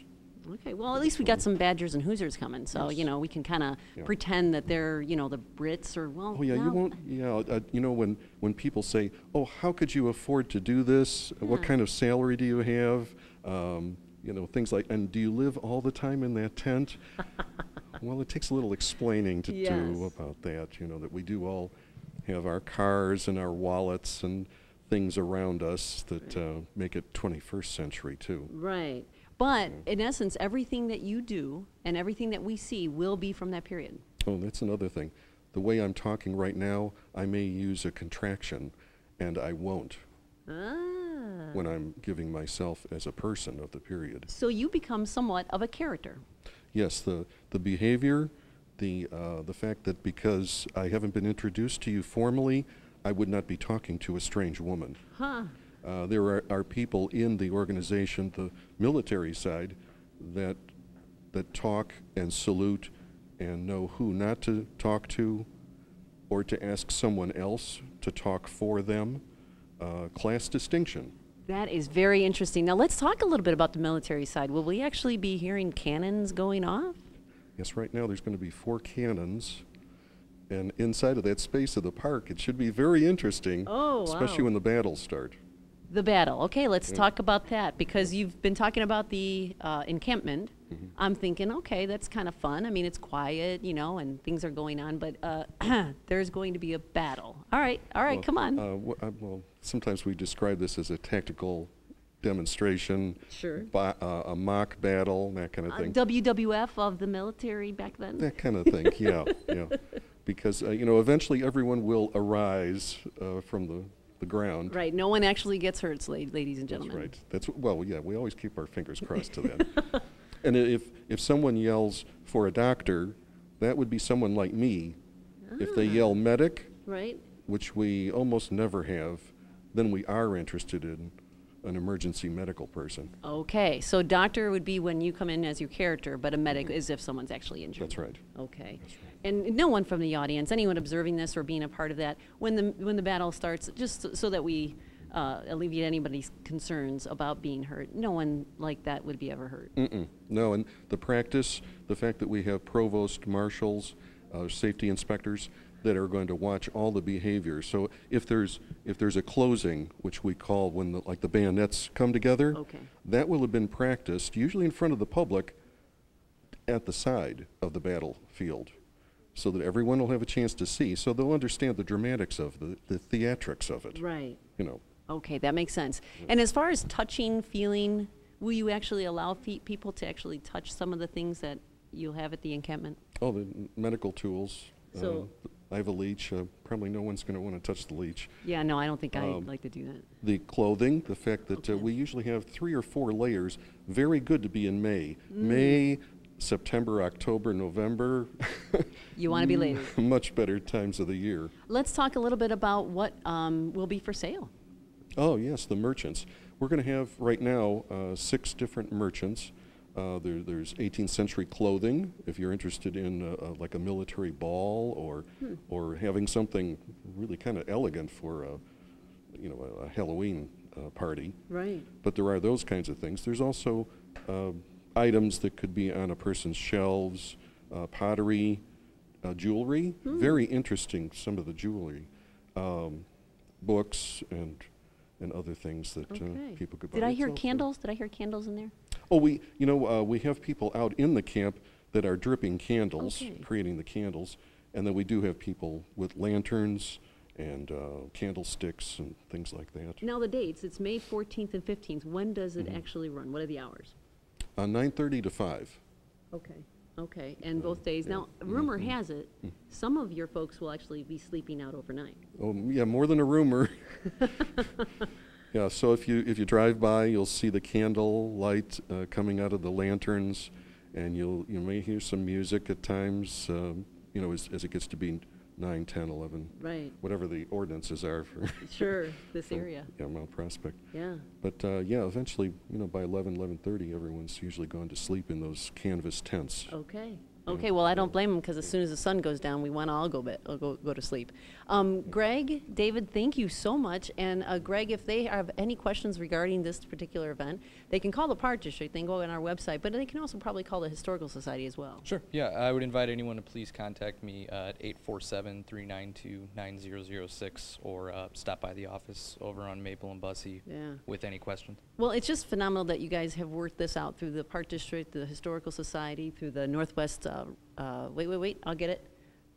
Okay, well, at least we got some Badgers and Hoosiers coming, so, Yes. you know, we can kind of pretend that they're, you know, the Brits or, well, Oh yeah, you no. won't. Yeah, you know, when people say, "Oh, how could you afford to do this? What kind of salary do you have?" You know, things like, "And do you live all the time in that tent?" Well, it takes a little explaining to Yes. do about that. You know, that we do all have our cars and our wallets and things around us that make it 21st century too. Right. But in essence, everything that you do and everything that we see will be from that period. Oh, that's another thing. The way I'm talking right now, I may use a contraction, and I won't Ah. when I'm giving myself as a person of the period. So you become somewhat of a character. Yes, the behavior, the fact that because I haven't been introduced to you formally, I would not be talking to a strange woman. Huh. There are people in the organization, the military side, that talk and salute and know who not to talk to or to ask someone else to talk for them. Class distinction. That is very interesting. Now let's talk a little bit about the military side. Will we actually be hearing cannons going off? Yes, right now there's going to be 4 cannons. And inside of that space of the park, it should be very interesting, Oh, especially wow. when the battles start. The battle. Okay, let's talk about that because you've been talking about the encampment. I'm thinking, okay, that's kind of fun. I mean, it's quiet, you know, and things are going on, but there's going to be a battle. All right, Well, come on. Well, sometimes we describe this as a tactical demonstration, Sure. A mock battle, that kind of thing. WWF of the military back then? That kind of thing, yeah, yeah. Because, you know, eventually everyone will arise from the ground. Right, no one actually gets hurt, ladies and That's gentlemen. right. Well, yeah, we always keep our fingers crossed to that. And if someone yells for a doctor, that would be someone like me. If they yell medic, Right? which we almost never have, then we are interested in an emergency medical person. Okay, so doctor would be when you come in as your character, but a medic is if someone's actually injured. That's right. Okay. And no one from the audience, anyone observing this or being a part of that, when the battle starts, just so that we alleviate anybody's concerns about being hurt, no one like that would be ever hurt. No, and the practice, the fact that we have provost marshals, safety inspectors that are going to watch all the behavior. So if there's a closing, which we call when the bayonets come together, Okay. that will have been practiced, usually in front of the public, at the side of the battlefield, so that everyone will have a chance to see, so they'll understand the dramatics of the theatrics of it. Right. You know. Okay, that makes sense. And as far as touching, feeling, will you actually allow people to actually touch some of the things that you'll have at the encampment? Oh, the medical tools. So- I have a leech. Probably no one's going to want to touch the leech. Yeah, no, I don't think I'd like to do that. The clothing, the fact that Okay. we usually have 3 or 4 layers, very good to be in May. May, September, October, November. You want to be later. Much better times of the year. Let's talk a little bit about what will be for sale. Oh, yes, the merchants. We're going to have right now 6 different merchants. There's 18th century clothing, if you're interested in like a military ball or having something really kind of elegant for a Halloween party. Right. But there are those kinds of things. There's also items that could be on a person's shelves, pottery, jewelry. Very interesting, some of the jewelry. Books and other things that Okay. people could buy. Did I It's hear also- candles? Did I hear candles in there? Oh, we have people out in the camp that are dripping candles, Okay. creating the candles, and then we do have people with lanterns and candlesticks and things like that. Now the dates, it's May 14th and 15th. When does it actually run? What are the hours? 9:30 to 5. Okay. Okay, and both days. Now, rumor has it, some of your folks will actually be sleeping out overnight. Oh, yeah, more than a rumor. Yeah, so if you drive by, you'll see the candle light coming out of the lanterns, and you may hear some music at times. As it gets to be 9, 10, 11, Right. whatever the ordinances are for Sure, this area. Mount Prospect. Yeah. But eventually, by 11:30, everyone's usually gone to sleep in those canvas tents. Okay. Okay, well, I don't blame them because as soon as the sun goes down, we want to all go to sleep. Greg, David, thank you so much. And Greg, if they have any questions regarding this particular event, they can call the Park District. They can go on our website, but they can also probably call the Historical Society as well. Sure. Yeah, I would invite anyone to please contact me at 847-392-9006 or stop by the office over on Maple and Bussey with any questions. Well, it's just phenomenal that you guys have worked this out through the Park District, the Historical Society, through the Northwest, wait, I'll get it.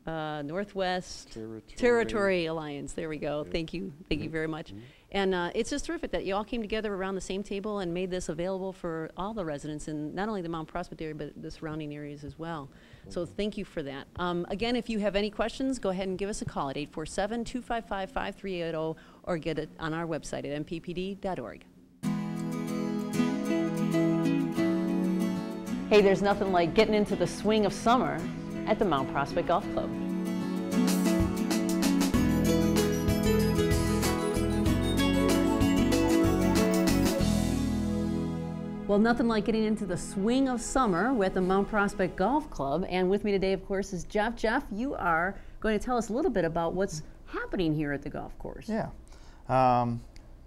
Northwest Territory Alliance. There we go. Thank you very much. And it's just terrific that you all came together around the same table and made this available for all the residents in not only the Mount Prospect area, but the surrounding areas as well. So thank you for that. Again, if you have any questions, go ahead and give us a call at 847-255-5380 or get it on our website at mppd.org. Hey, there's nothing like getting into the swing of summer at the Mount Prospect Golf Club. Well, nothing like getting into the swing of summer with the Mount Prospect Golf Club. And with me today, of course, is Jeff. Jeff, you are going to tell us a little bit about what's happening here at the golf course. Yeah.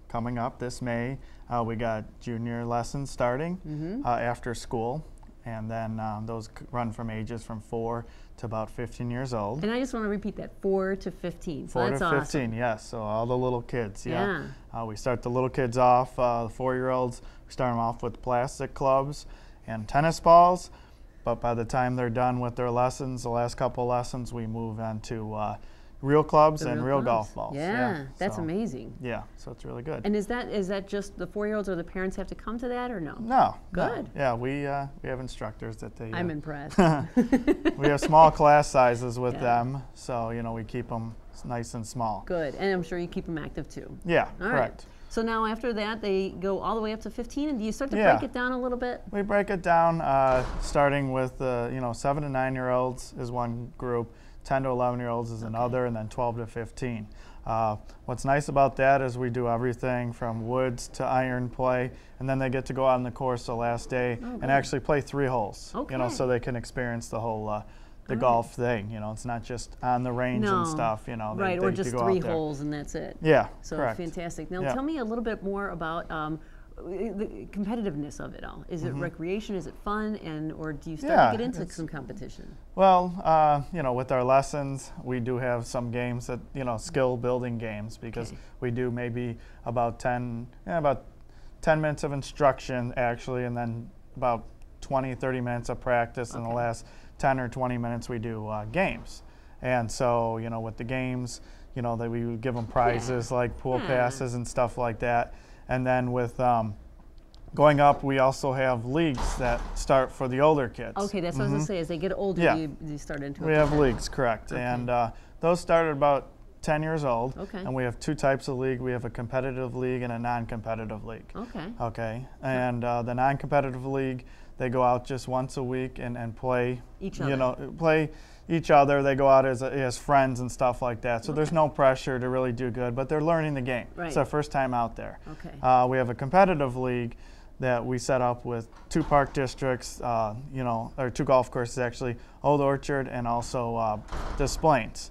Coming up this May, we got junior lessons starting after school. And then those run from ages from 4 to about 15 years old. And I just want to repeat that, 4 to 15. So 4 that's to 15, awesome. yes. So all the little kids, we start the little kids off, the 4-year-olds, we start them off with plastic clubs and tennis balls. But by the time they're done with their lessons, the last couple lessons, we move on to real clubs and real golf balls. Yeah, that's so, amazing. Yeah, so it's really good. And is that just the 4-year-olds or the parents have to come to that or no? No. Good. No. Yeah, we have instructors that they. I'm impressed. We have small class sizes with them, so we keep them nice and small. Good, and I'm sure you keep them active too. Yeah, all correct. Right. So now after that, they go all the way up to 15, and do you start to break it down a little bit? We break it down, starting with 7 to 9-year-olds is one group. 10 to 11-year-olds is another, and then 12 to 15. What's nice about that is we do everything from woods to iron play, and then they get to go out on the course the last day and actually play 3 holes. So they can experience the whole the golf thing. It's not just on the range and stuff. Right, or just 3 holes and that's it. Yeah, so correct. Fantastic. Now tell me a little bit more about the competitiveness of it all. Is it recreation? Is it fun? Or do you start to get into some competition? Well, with our lessons, we do have some games that, skill building games, because we do maybe about 10 minutes of instruction actually, and then about 20, 30 minutes of practice. In the last 10 or 20 minutes we do games. And so, with the games, that we would give them prizes like pool passes and stuff like that. And then with going up, we also have leagues that start for the older kids. Okay, that's what I was going to say. As they get older, you start into it. We have leagues, correct. And those start at about 10 years old. And we have 2 types of league. We have a competitive league and a non-competitive league. And the non-competitive league, they go out just once a week and play each other. They go out as friends and stuff like that. So there's no pressure to really do good, but they're learning the game. It's their first time out there. We have a competitive league that we set up with 2 park districts, or 2 golf courses actually, Old Orchard and also Des Plaines.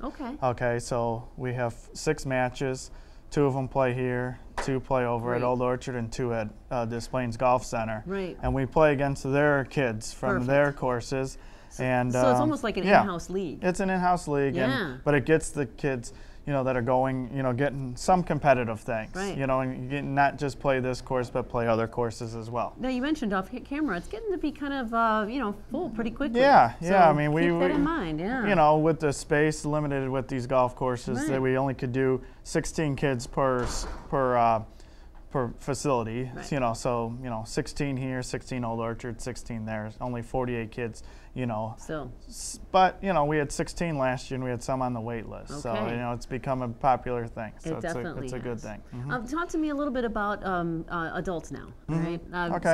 So we have 6 matches. 2 of them play here, 2 play over at Old Orchard, and 2 at Des Plaines Golf Center. And we play against their kids from their courses. So it's almost like an in-house league. It's an in-house league, but it gets the kids, that are going, getting some competitive things. And not just play this course, but play other courses as well. Now you mentioned off camera, it's getting to be kind of, full pretty quickly. So I mean, keep that in mind. With the space limited with these golf courses, that we only could do 16 kids per facility. 16 here, 16 Old Orchard, 16 there. Only 48 kids. Still. But we had 16 last year, and we had some on the wait list. So it's become a popular thing. So it's a good thing. Talk to me a little bit about adults now. Right?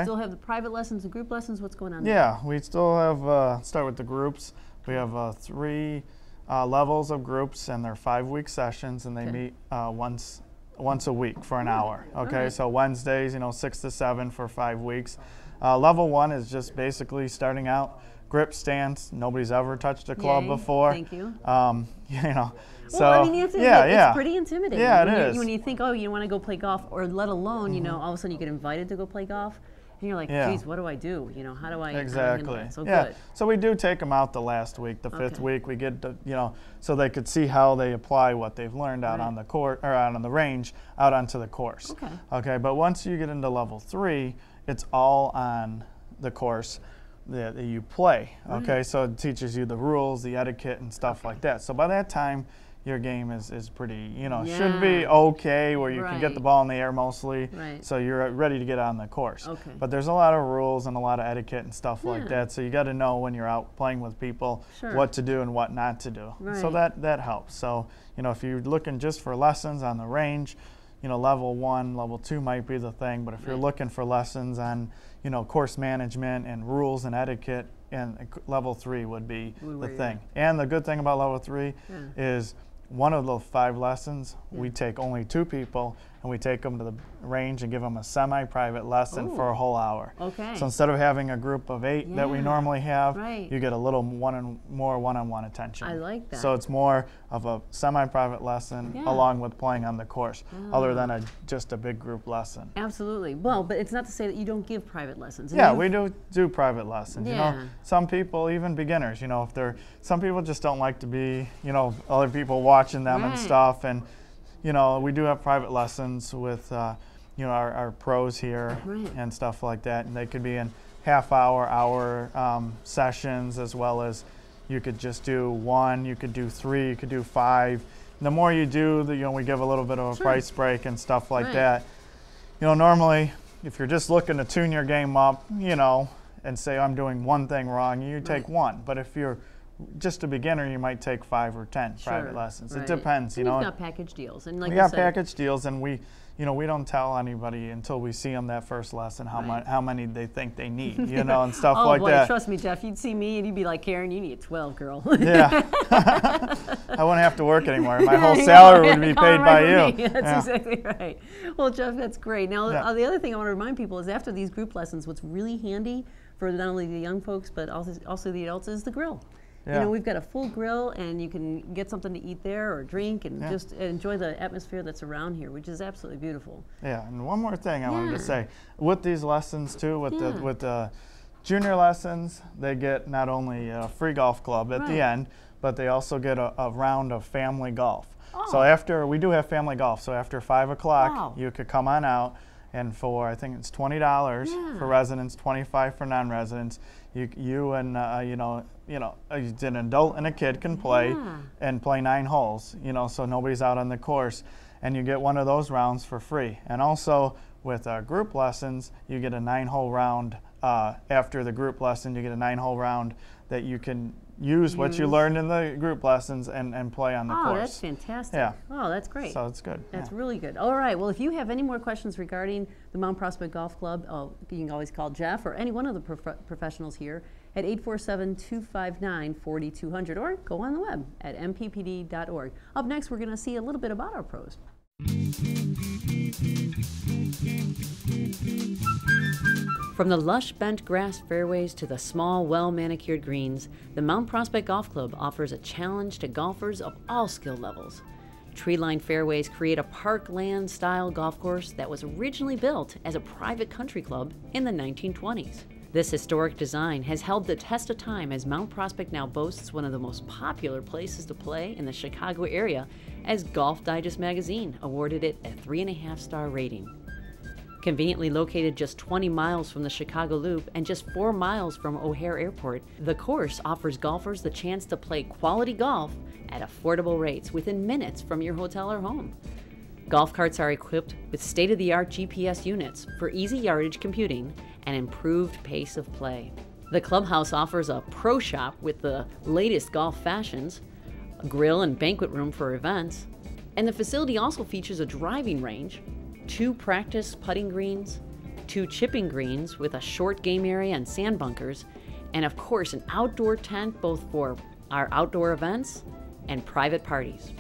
Still have the private lessons and group lessons. What's going on there? Yeah, we still have. Start with the groups. We have 3 levels of groups, and they're 5-week sessions, and they meet once a week for an hour. So Wednesdays, 6 to 7 for 5 weeks. Level 1 is just basically starting out grip stance. Nobody's ever touched a club before. Thank you. You know, well, so I mean, you have to admit, it's pretty intimidating. Yeah, when it is. When you think, oh, you want to go play golf, or let alone, you know, all of a sudden you get invited to go play golf, and you're like, geez, what do I do? You know, how do I exactly? Handle that? So yeah. good. So we do take them out the last week, the fifth week. We get, you know, so they could see how they apply what they've learned out on the court or out on the range, out onto the course. Okay. Okay. But once you get into level 3, it's all on the course that you play. Okay. So it teaches you the rules, the etiquette, and stuff like that. So by that time, your game is pretty, you know, should be okay, where you can get the ball in the air mostly, so you're ready to get on the course. Okay. But there's a lot of rules and a lot of etiquette and stuff like that, so you got to know when you're out playing with people what to do and what not to do. So that helps. So, you know, if you're looking just for lessons on the range, you know, level 1, level 2 might be the thing, but if you're looking for lessons on, you know, course management and rules and etiquette, and level 3 would be the thing. And the good thing about level 3 is one of the 5 lessons, we take only 2 people, and we take them to the range and give them a semi-private lesson for a whole hour. Okay. So instead of having a group of 8 that we normally have, you get a little more one-on-one attention. I like that. So it's more of a semi-private lesson along with playing on the course, other than just a big group lesson. Absolutely. Well, but it's not to say that you don't give private lessons. Yeah, we do private lessons. You know, some people, even beginners, you know, some people just don't like to be, you know, other people watching them and stuff, and you know, we do have private lessons with, you know, our pros here and stuff like that, and they could be in half-hour, sessions, as well as you could just do 1, you could do 3, you could do 5. And the more you do, you know, we give a little bit of a price break and stuff like that. You know, normally, if you're just looking to tune your game up, you know, and say, I'm doing one thing wrong, you take 1. But if you're just a beginner, you might take 5 or 10 private lessons. It depends, you know. We've got package deals, and like we got package deals, and we, you know, we don't tell anybody until we see them that first lesson how many they think they need, you know, and stuff like boy, that. Trust me, Jeff. You'd see me, and you'd be like, Karen, you need 12, girl. Yeah. I wouldn't have to work anymore. My whole salary would be paid by you. That's exactly right. Well, Jeff, that's great. Now, the other thing I want to remind people is after these group lessons, what's really handy for not only the young folks but also the adults is the grill. You know, we've got a full grill, and you can get something to eat there or drink, and just enjoy the atmosphere that's around here, which is absolutely beautiful. Yeah, and one more thing I wanted to say. With these lessons, too, with the junior lessons, they get not only a free golf club at the end, but they also get a round of family golf. So we do have family golf, so after 5 o'clock, you could come on out, and for, I think it's $20 for residents, $25 for non-residents, you and an adult and a kid can play and play 9 holes, you know, so nobody's out on the course, and you get one of those rounds for free. And also with group lessons, you get a 9-hole round. After the group lesson, you get a 9-hole round that you can use what you learned in the group lessons and play on the course. Oh, that's fantastic. Yeah. Oh, that's great. So it's good. That's really good. All right. Well, if you have any more questions regarding the Mount Prospect Golf Club, you can always call Jeff or any one of the professionals here at 847-259-4200, or go on the web at mppd.org. Up next, we're going to see a little bit about our pros. From the lush bent grass fairways to the small, well-manicured greens, the Mount Prospect Golf Club offers a challenge to golfers of all skill levels. Tree-lined fairways create a parkland-style golf course that was originally built as a private country club in the 1920s. This historic design has held the test of time, as Mount Prospect now boasts one of the most popular places to play in the Chicago area, as Golf Digest magazine awarded it a 3.5-star rating. Conveniently located just 20 miles from the Chicago Loop and just 4 miles from O'Hare Airport, the course offers golfers the chance to play quality golf at affordable rates within minutes from your hotel or home. Golf carts are equipped with state-of-the-art GPS units for easy yardage computing and improved pace of play. The clubhouse offers a pro shop with the latest golf fashions, a grill and banquet room for events, and the facility also features a driving range, 2 practice putting greens, 2 chipping greens with a short game area and sand bunkers, and of course an outdoor tent both for our outdoor events and private parties.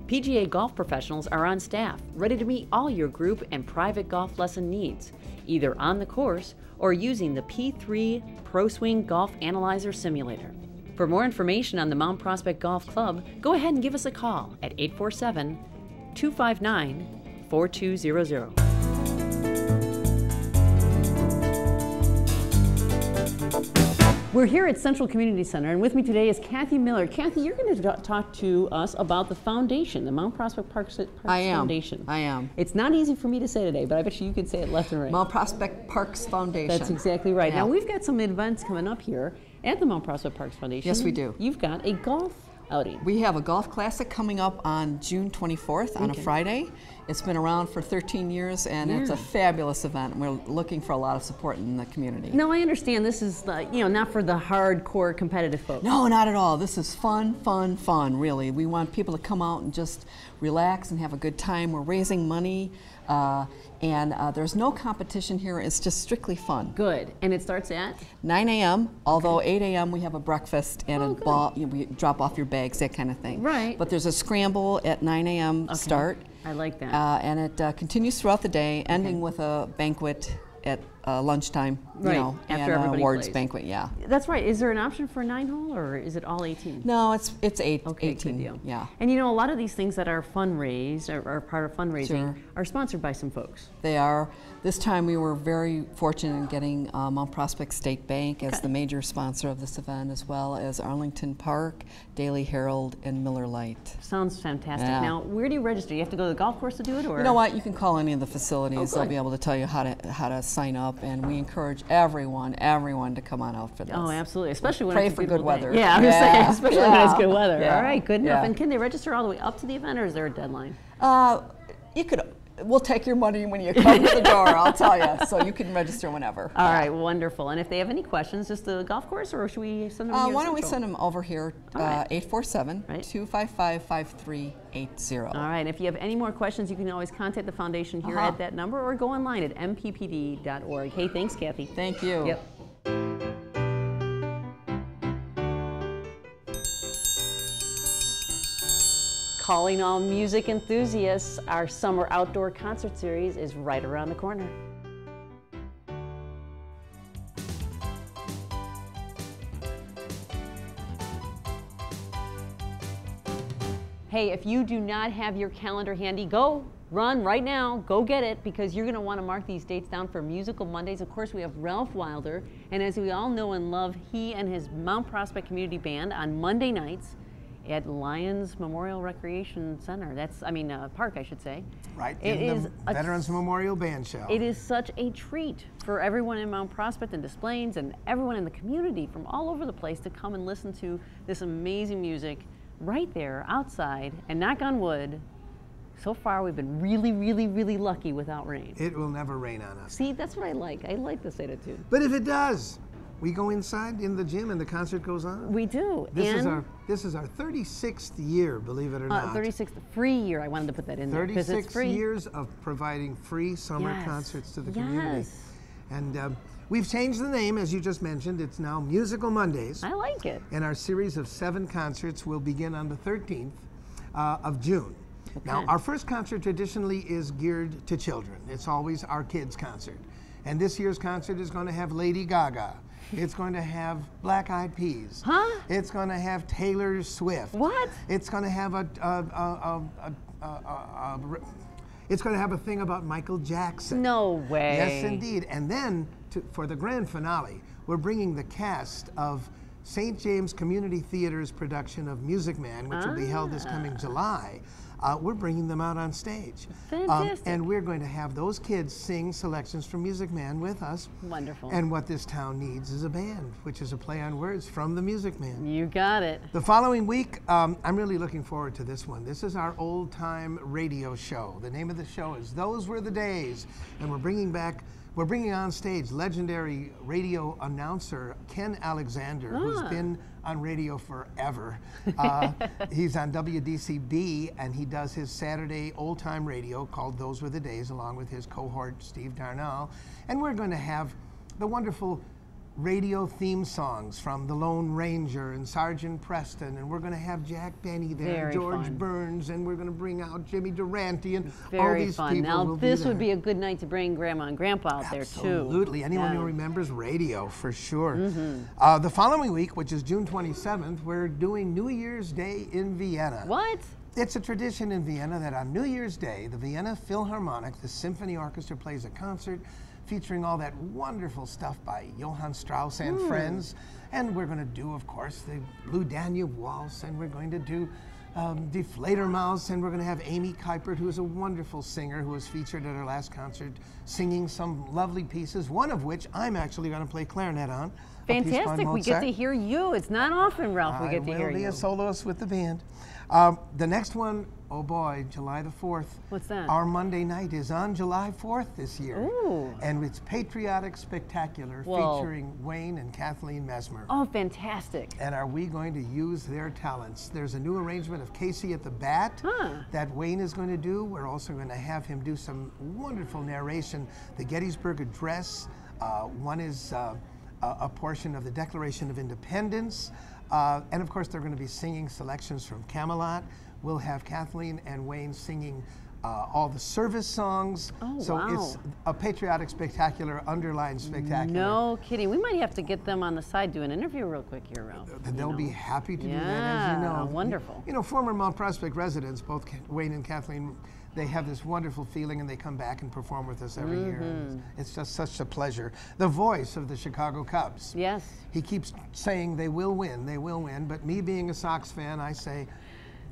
PGA golf professionals are on staff, ready to meet all your group and private golf lesson needs, either on the course or using the P3 ProSwing Golf Analyzer Simulator. For more information on the Mount Prospect Golf Club, go ahead and give us a call at 847-259-4200. We're here at Central Community Center, and with me today is Kathy Miller. Kathy, you're going to talk to us about the foundation, the Mount Prospect Parks Foundation. I am. It's not easy for me to say today, but I bet you could say it left and right. Mount Prospect Parks Foundation. That's exactly right. Yeah. Now, we've got some events coming up here at the Mount Prospect Parks Foundation. Yes, we do. You've got a golf outing. We have a golf classic coming up on June 24th on a Friday. It's been around for 13 years, and it's a fabulous event. We're looking for a lot of support in the community. Now, I understand this is, not for the hardcore competitive folks. No, not at all. This is fun, fun, fun, really. We want people to come out and just relax and have a good time. We're raising money, and there's no competition here. It's just strictly fun. Good. And it starts at? 9 a.m., although 8 a.m. we have a breakfast and a ball, we drop off your bags, that kind of thing. Right. But there's a scramble at 9 a.m. start. I like that. And it continues throughout the day, ending with a banquet at lunchtime, right. After and everybody awards plays. Banquet, yeah. That's right. Is there an option for a 9-hole, or is it all 18? No, it's 8, okay, 18, good deal. Yeah. And a lot of these things that are fundraised, or part of fundraising, are sponsored by some folks. They are. This time we were very fortunate in getting Mount Prospect State Bank as the major sponsor of this event, as well as Arlington Park, Daily Herald, and Miller Lite. Sounds fantastic. Yeah. Now, where do you register? You have to go to the golf course to do it, or? You know what? You can call any of the facilities. They'll be able to tell you how to sign up, and we encourage everyone to come on out for this. Oh, absolutely. Especially when Pray it's a for good weather. Day. Yeah, I was saying, especially when it's good weather. Yeah. All right, good enough. Yeah. And can they register all the way up to the event, or is there a deadline? We'll take your money when you come to the door, I'll tell you. So you can register whenever. All right, wonderful. And if they have any questions, just the golf course, or should we send them here? Why don't we send them over here, 847-255-5380. All right, if you have any more questions, you can always contact the foundation here at that number, or go online at mppd.org. Hey, thanks, Kathy. Thank you. Yep. Calling all music enthusiasts, our summer outdoor concert series is right around the corner. Hey, if you do not have your calendar handy, run right now, go get it, because you're going to want to mark these dates down for Musical Mondays. Of course, we have Ralph Wilder, and as we all know and love, he and his Mount Prospect Community Band on Monday nights at Lions Memorial Recreation Center. Park, I should say. Right, in the Veterans Memorial Band Show. It is such a treat for everyone in Mount Prospect and Des Plaines and everyone in the community from all over the place to come and listen to this amazing music right there outside. And knock on wood, so far we've been really, really, really lucky without rain. It will never rain on us. See, that's what I like. I like this attitude. But if it does, we go inside in the gym and the concert goes on. We do. This is our 36th year, believe it or not. 36th free year. I wanted to put that in there because it's free. 36 years of providing free summer concerts to the community. And we've changed the name, as you just mentioned. It's now Musical Mondays. I like it. And our series of 7 concerts will begin on the 13th of June. Okay. Now, our first concert traditionally is geared to children. It's always our kids' concert. And this year's concert is going to have Lady Gaga. It's going to have Black Eyed Peas. Huh? It's going to have Taylor Swift. What? It's going to have it's going to have a thing about Michael Jackson. No way. Yes, indeed. And then for the grand finale, we're bringing the cast of St. James Community Theater's production of Music Man, which will be held this coming July. We're bringing them out on stage. Fantastic. And we're going to have those kids sing selections from Music Man with us. Wonderful. And what this town needs is a band, which is a play on words from the Music Man. You got it. The following week, I'm really looking forward to this one. This is our old-time radio show. The name of the show is Those Were the Days. And we're bringing on stage legendary radio announcer Ken Alexander, who's been on radio forever. He's on WDCB, and he does his Saturday old-time radio called Those Were the Days, along with his cohort Steve Darnell. And we're going to have the wonderful radio theme songs from The Lone Ranger and Sergeant Preston, and we're going to have Jack Benny there, Very George fun. Burns, and we're going to bring out Jimmy Durante, and all Very these fun. people Now will this be there. would be a good night to bring Grandma and Grandpa out there too. Absolutely. Anyone Yeah. who remembers radio, for sure. Mm-hmm. The following week, which is June 27th, we're doing New Year's Day in Vienna. What? It's a tradition in Vienna that on New Year's Day, the Vienna Philharmonic, the symphony orchestra, plays a concert featuring all that wonderful stuff by Johann Strauss and friends. And we're going to do, of course, the Blue Danube Waltz, and we're going to do Die Fledermaus, and we're going to have Amy Kuipert, who is a wonderful singer who was featured at our last concert, singing some lovely pieces, one of which I'm actually going to play clarinet on. a piece by Fantastic. We get Mozart. to hear you. It's not often, Ralph, we get to hear I will be you. a soloist with the band. The next one, oh boy, July the 4th. What's that? Our Monday night is on July 4th this year. Ooh. And it's Patriotic Spectacular Whoa. featuring Wayne and Kathleen Mesmer. Oh, fantastic. And are we going to use their talents? There's a new arrangement of Casey at the Bat that Wayne is going to do. We're also going to have him do some wonderful narration. The Gettysburg Address. One is a portion of the Declaration of Independence. And of course, they're going to be singing selections from Camelot. We'll have Kathleen and Wayne singing all the service songs. Oh, so wow. it's a patriotic spectacular, underlined spectacular. No kidding. We might have to get them on the side, do an interview real quick here, Ralph. They'll be happy to do that, as Yeah, you know. wonderful. You know, former Mount Prospect residents, both Wayne and Kathleen, they have this wonderful feeling, and they come back and perform with us every year. And it's just such a pleasure. The voice of the Chicago Cubs. Yes. He keeps saying they will win, but me being a Sox fan, I say,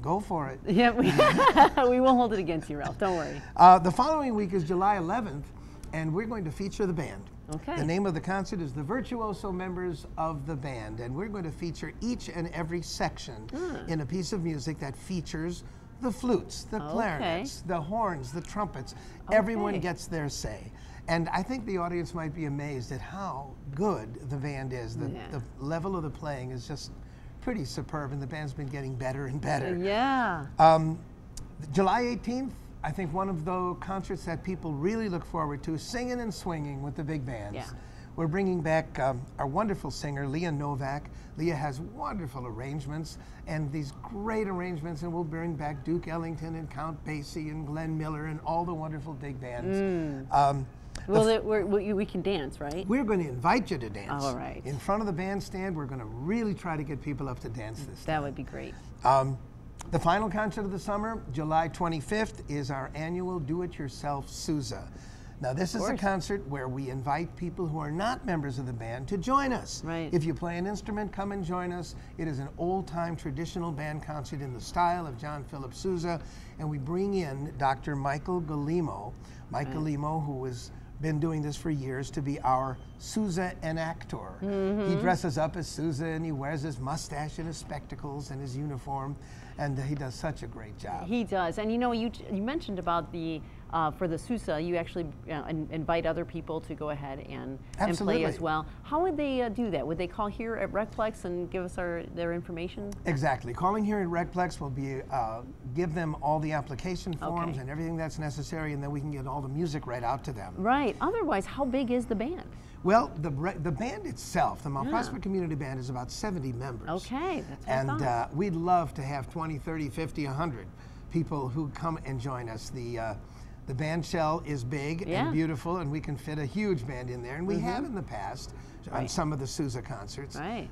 go for it. Yeah, we won't hold it against you, Ralph. Don't worry. The following week is July 11th, and we're going to feature the band. Okay. The name of the concert is the Virtuoso Members of the Band, and we're going to feature each and every section in a piece of music that features the flutes, the clarinets, the horns, the trumpets. Everyone gets their say. And I think the audience might be amazed at how good the band is. The level of the playing is just pretty superb, and the band's been getting better and better. Yeah. July 18th, I think one of the concerts that people really look forward to, singing and swinging with the big bands. Yeah. We're bringing back our wonderful singer, Leah Novak. Leah has wonderful arrangements and these great arrangements, and we'll bring back Duke Ellington and Count Basie and Glenn Miller and all the wonderful big bands. We can dance, right? We're going to invite you to dance. All right. In front of the bandstand, we're going to really try to get people up to dance this time. That would be great. The final concert of the summer, July 25th, is our annual Do-It-Yourself Sousa. Now, this is a concert where we invite people who are not members of the band to join us. Right. If you play an instrument, come and join us. It is an old-time traditional band concert in the style of John Philip Sousa, and we bring in Dr. Michael Galimo. Mike Galimo, who has been doing this for years, to be our Sousa enactor. He dresses up as Sousa, and he wears his mustache and his spectacles and his uniform, and he does such a great job. He does. And you know, you mentioned about the for the Sousa, you actually invite other people to go ahead and play as well. How would they do that? Would they call here at Recplex and give us their information? Exactly. Calling here at Recplex will be give them all the application forms and everything that's necessary, and then we can get all the music right out to them. Right. Otherwise, how big is the band? Well, the band itself, the Mount Prospect Community Band, is about 70 members. Okay, that's what I thought. And we'd love to have 20, 30, 50, 100 people who come and join us. The band shell is big and beautiful, and we can fit a huge band in there, and we have in the past on some of the Sousa concerts. Right.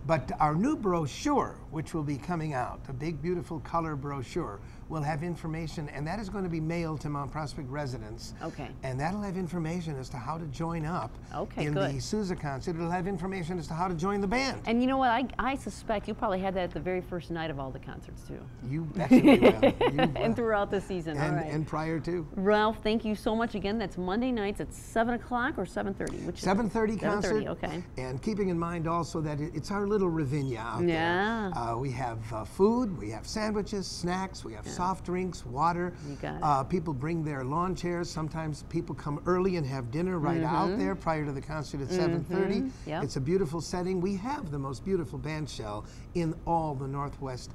But our new brochure, which will be coming out, a big, beautiful color brochure, will have information, and that is going to be mailed to Mount Prospect residents. Okay. And that'll have information as to how to join up in the Sousa concert. It'll have information as to how to join the band. And you know what? I suspect you probably had that at the very first night of all the concerts, too. You bet you will. You will. And throughout the season. And, all right. and prior to. Ralph, thank you so much again. That's Monday nights at 7 o'clock or 7:30? 7:30 concert. 7:30, okay. And keeping in mind also that it's our little Ravinia out there. We have food, we have sandwiches, snacks, we have soft drinks, water. You got it. People bring their lawn chairs. Sometimes people come early and have dinner right out there prior to the concert at 7:30. Yep. It's a beautiful setting. We have the most beautiful band shell in all the northwest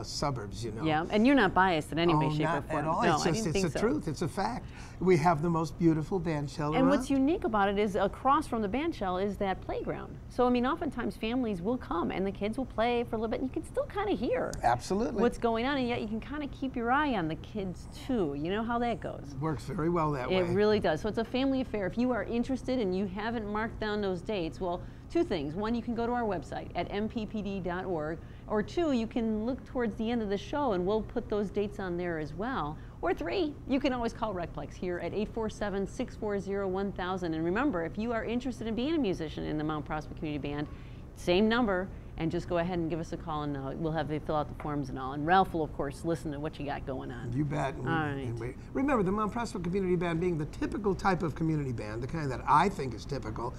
suburbs, you know. Yeah, and you're not biased in any way, shape, or not form. at all. No, It's I just, didn't it's think the so. truth. It's a fact. We have the most beautiful band shell And around. what's unique about it is across from the band shell is that playground. So, I mean, oftentimes families will come and the kids will play for a little bit and you can still kind of hear Absolutely. what's going on, and yet you can kind of keep your eye on the kids too. You know how that goes. Works very well that way. It really does. So it's a family affair. If you are interested and you haven't marked down those dates, well, two things. One, you can go to our website at mppd.org, or two, you can look towards the end of the show and we'll put those dates on there as well. Or three, you can always call Recplex here at 847-640-1000. And remember, if you are interested in being a musician in the Mount Prospect Community Band, same number, and just go ahead and give us a call, and we'll have you fill out the forms and all. And Ralph will, of course, listen to what you got going on. You bet. All right. And remember, the Mount Prospect Community Band being the typical type of community band, the kind that I think is typical,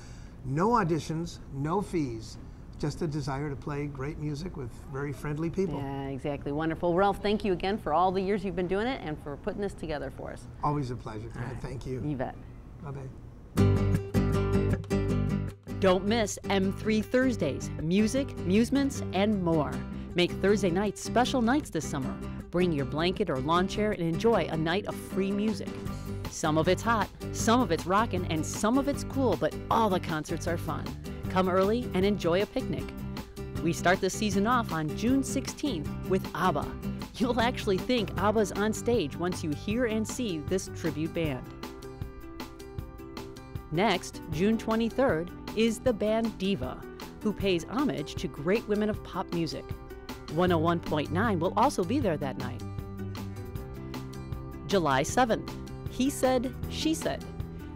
no auditions, no fees, just a desire to play great music with very friendly people. Yeah, exactly. Wonderful. Ralph, thank you again for all the years you've been doing it and for putting this together for us. Always a pleasure. Thank you. You bet. Bye-bye. Don't miss M3 Thursdays, music, amusements, and more. Make Thursday nights special nights this summer. Bring your blanket or lawn chair and enjoy a night of free music. Some of it's hot, some of it's rockin', and some of it's cool, but all the concerts are fun. Come early and enjoy a picnic. We start the season off on June 16th with ABBA. You'll actually think ABBA's on stage once you hear and see this tribute band. Next, June 23rd, is the band Diva, who pays homage to great women of pop music. 101.9 will also be there that night. July 7th, He Said, She Said.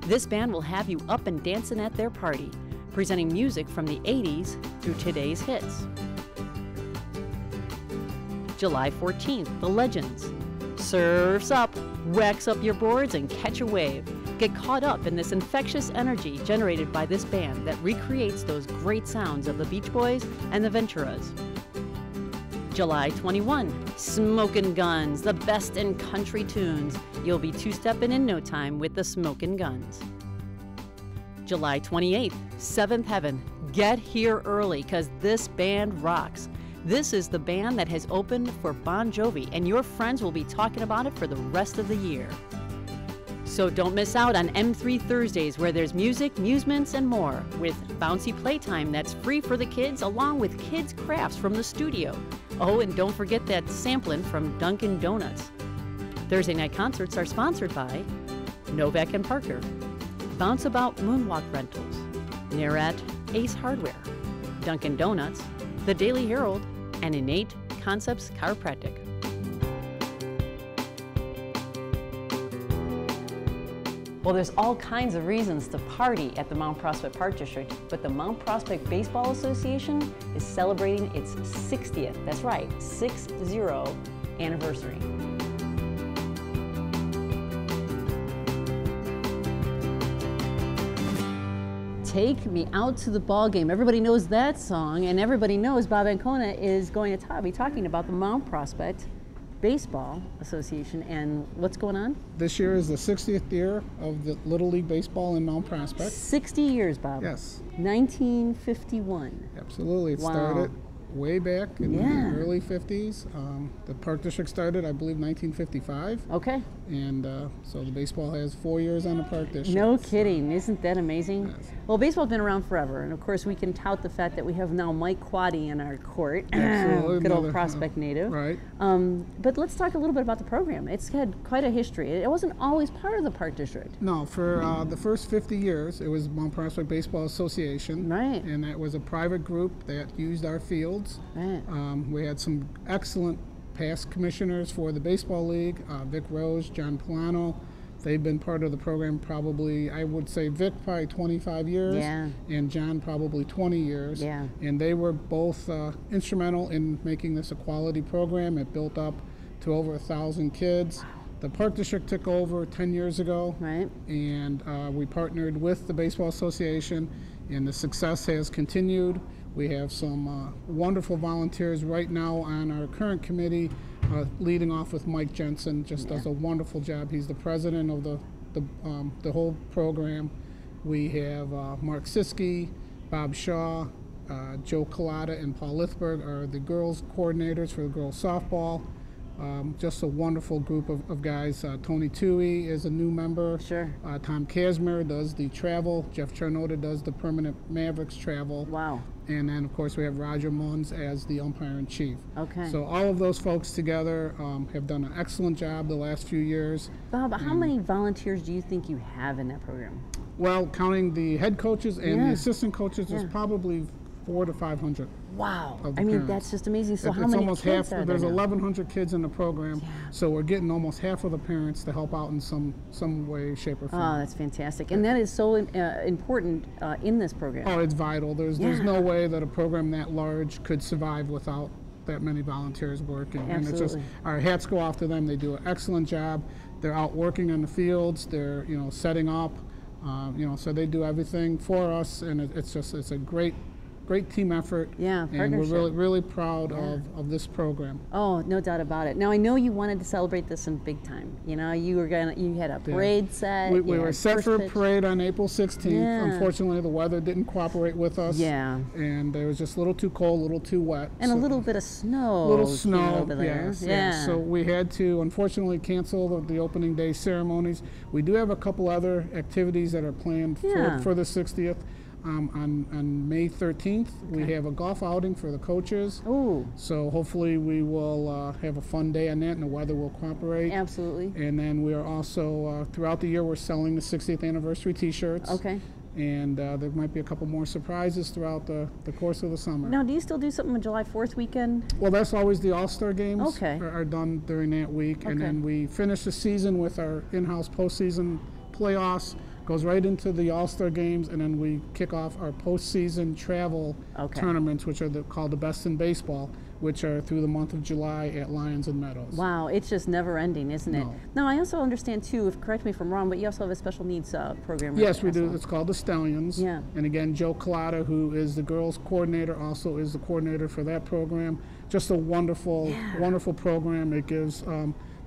This band will have you up and dancing at their party, presenting music from the 80s through today's hits. July 14th, The Legends. Surf's up, wax up your boards and catch a wave. Get caught up in this infectious energy generated by this band that recreates those great sounds of the Beach Boys and the Venturas. July 21, Smokin' Guns, the best in country tunes. You'll be two-stepping in no time with the Smokin' Guns. July 28th, Seventh Heaven. Get here early, because this band rocks. This is the band that has opened for Bon Jovi, and your friends will be talking about it for the rest of the year. So don't miss out on M3 Thursdays, where there's music, amusements, and more, with bouncy playtime that's free for the kids, along with kids' crafts from the studio. Oh, and don't forget that sampling from Dunkin' Donuts. Thursday night concerts are sponsored by Novak and Parker, Bounce About Moonwalk Rentals, Nerat Ace Hardware, Dunkin' Donuts, The Daily Herald, and Innate Concepts Chiropractic. Well, there's all kinds of reasons to party at the Mount Prospect Park District, but the Mount Prospect Baseball Association is celebrating its 60th, that's right, 6-0 anniversary. Take Me Out to the Ball Game. Everybody knows that song, and everybody knows Bob Ancona is going to be talking about the Mount Prospect Baseball Association and what's going on? This year is the 60th year of the Little League Baseball in Mount Prospect. 60 years, Bob. Yes. 1951. Absolutely. It started way back in the early 50s. The Park District started, I believe, 1955. Okay. And so the baseball has 4 years on the Park District. No kidding. Isn't that amazing? Yes. Well, baseball's been around forever, and of course we can tout the fact that we have now Mike Quaddy in our court. Absolutely. Good old Prospect native. Right. But let's talk a little bit about the program. It's had quite a history. It wasn't always part of the Park District. No, for the first 50 years, it was Mount Prospect Baseball Association. Right. And that was a private group that used our fields. Right. We had some excellent past commissioners for the Baseball League, Vic Rose, John Polano. They've been part of the program probably, I would say Vic probably 25 years, and John probably 20 years. Yeah. And they were both instrumental in making this a quality program. It built up to over 1,000 kids. The Park District took over 10 years ago, right? And we partnered with the Baseball Association, and the success has continued. We have some wonderful volunteers right now on our current committee. leading off with Mike Jensen, just does a wonderful job. He's the president of the whole program. We have Mark Siski, Bob Shaw, Joe Collada, and Paul Lithberg are the girls coordinators for the girls softball. Just a wonderful group of guys. Tony Tui is a new member. Sure. Tom Casimir does the travel. Jeff Charnota does the permanent Mavericks travel. Wow. And then, of course, we have Roger Munns as the umpire-in-chief. Okay. So all of those folks together have done an excellent job the last few years. Bob, how many volunteers do you think you have in that program? Well, counting the head coaches and the assistant coaches, there's probably 400 to 500. Wow. I mean, parents. that's just amazing. So how it's many almost kids half, are there's there now? 1,100 kids in the program, so we're getting almost half of the parents to help out in some way, shape, or form. Oh, that's fantastic. And that is so important in this program. Oh, it's vital. There's no way that a program that large could survive without that many volunteers working. Absolutely. And it's just, our hats go off to them. They do an excellent job. They're out working in the fields. They're, setting up, so they do everything for us, and it's a great team effort. Yeah, and partnership. we're really proud of this program. Oh, no doubt about it. Now I know you wanted to celebrate this in big time. You had a parade set. We were set for a pitch. parade on April 16th. Yeah. Unfortunately, the weather didn't cooperate with us. Yeah. And it was just a little too cold, a little too wet. And a little bit of snow. Little snow, over there. yes, Yeah. yes. So we had to, unfortunately, cancel the opening day ceremonies. We do have a couple other activities that are planned for the 60th. On May 13th, we have a golf outing for the coaches. Ooh. So hopefully we will have a fun day on that, and the weather will cooperate. Absolutely. And then we are also, throughout the year, we're selling the 60th anniversary T-shirts. Okay. And there might be a couple more surprises throughout the course of the summer. Now, do you still do something on July 4th weekend? Well, that's always the All-Star games Okay. are done during that week. Okay. And then we finish the season with our in-house postseason playoffs, goes right into the All-Star games, and then we kick off our postseason travel tournaments, which are called the Best in Baseball, which are through the month of July at Lions and Meadows. Wow, it's just never ending, isn't it? No. Now, I also understand too, correct me if I'm wrong, but you also have a special needs program. Yes, we do. also. It's called the Stallions. Yeah. And again, Joe Collada, who is the girls coordinator, also is the coordinator for that program. Just a wonderful, wonderful program. It gives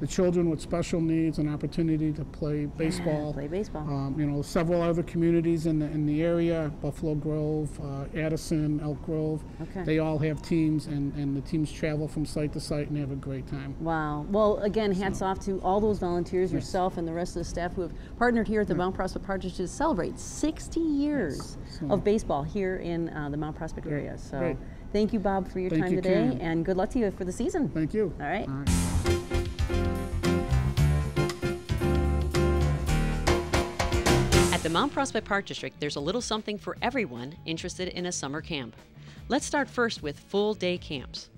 the children with special needs an opportunity to play baseball. Play baseball. Several other communities in the area, Buffalo Grove, Addison, Elk Grove, they all have teams, and the teams travel from site to site and have a great time. Wow. Well, again, hats off to all those volunteers, yourself and the rest of the staff who have partnered here at the Mount Prospect Partridge to celebrate 60 years of baseball here in the Mount Prospect area. So Great. thank you, Bob, for your Thank time you, today, Karen. and good luck to you for the season. Thank you. All right. All right. At the Mount Prospect Park District, there's a little something for everyone interested in a summer camp. Let's start first with full-day camps.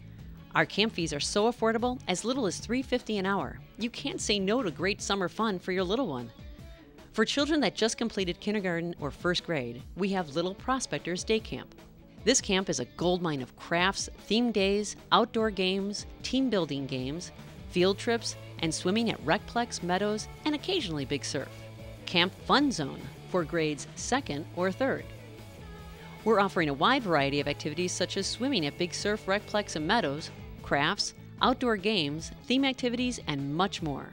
Our camp fees are so affordable, as little as $3.50 an hour. You can't say no to great summer fun for your little one. For children that just completed kindergarten or first grade, we have Little Prospectors Day Camp. This camp is a goldmine of crafts, themed days, outdoor games, team building games, field trips, and swimming at Recplex, Meadows, and occasionally Big Surf. Camp Fun Zone for grades 2nd or 3rd. We're offering a wide variety of activities such as swimming at Big Surf, Recplex, and Meadows, crafts, outdoor games, theme activities, and much more.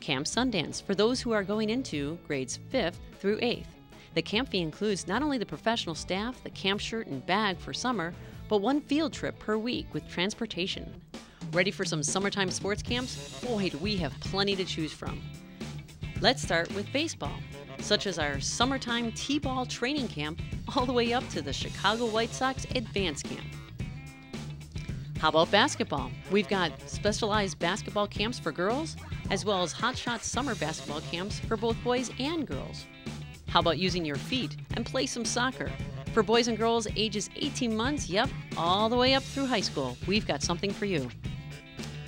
Camp Sundance for those who are going into grades 5th through 8th. The camp fee includes not only the professional staff, the camp shirt and bag for summer, but one field trip per week with transportation. Ready for some summertime sports camps? Boy, do we have plenty to choose from. Let's start with baseball, such as our summertime T-ball training camp all the way up to the Chicago White Sox Advanced Camp. How about basketball? We've got specialized basketball camps for girls, as well as Hot Shot summer basketball camps for both boys and girls. How about using your feet and play some soccer? For boys and girls ages 18 months, yep, all the way up through high school, we've got something for you.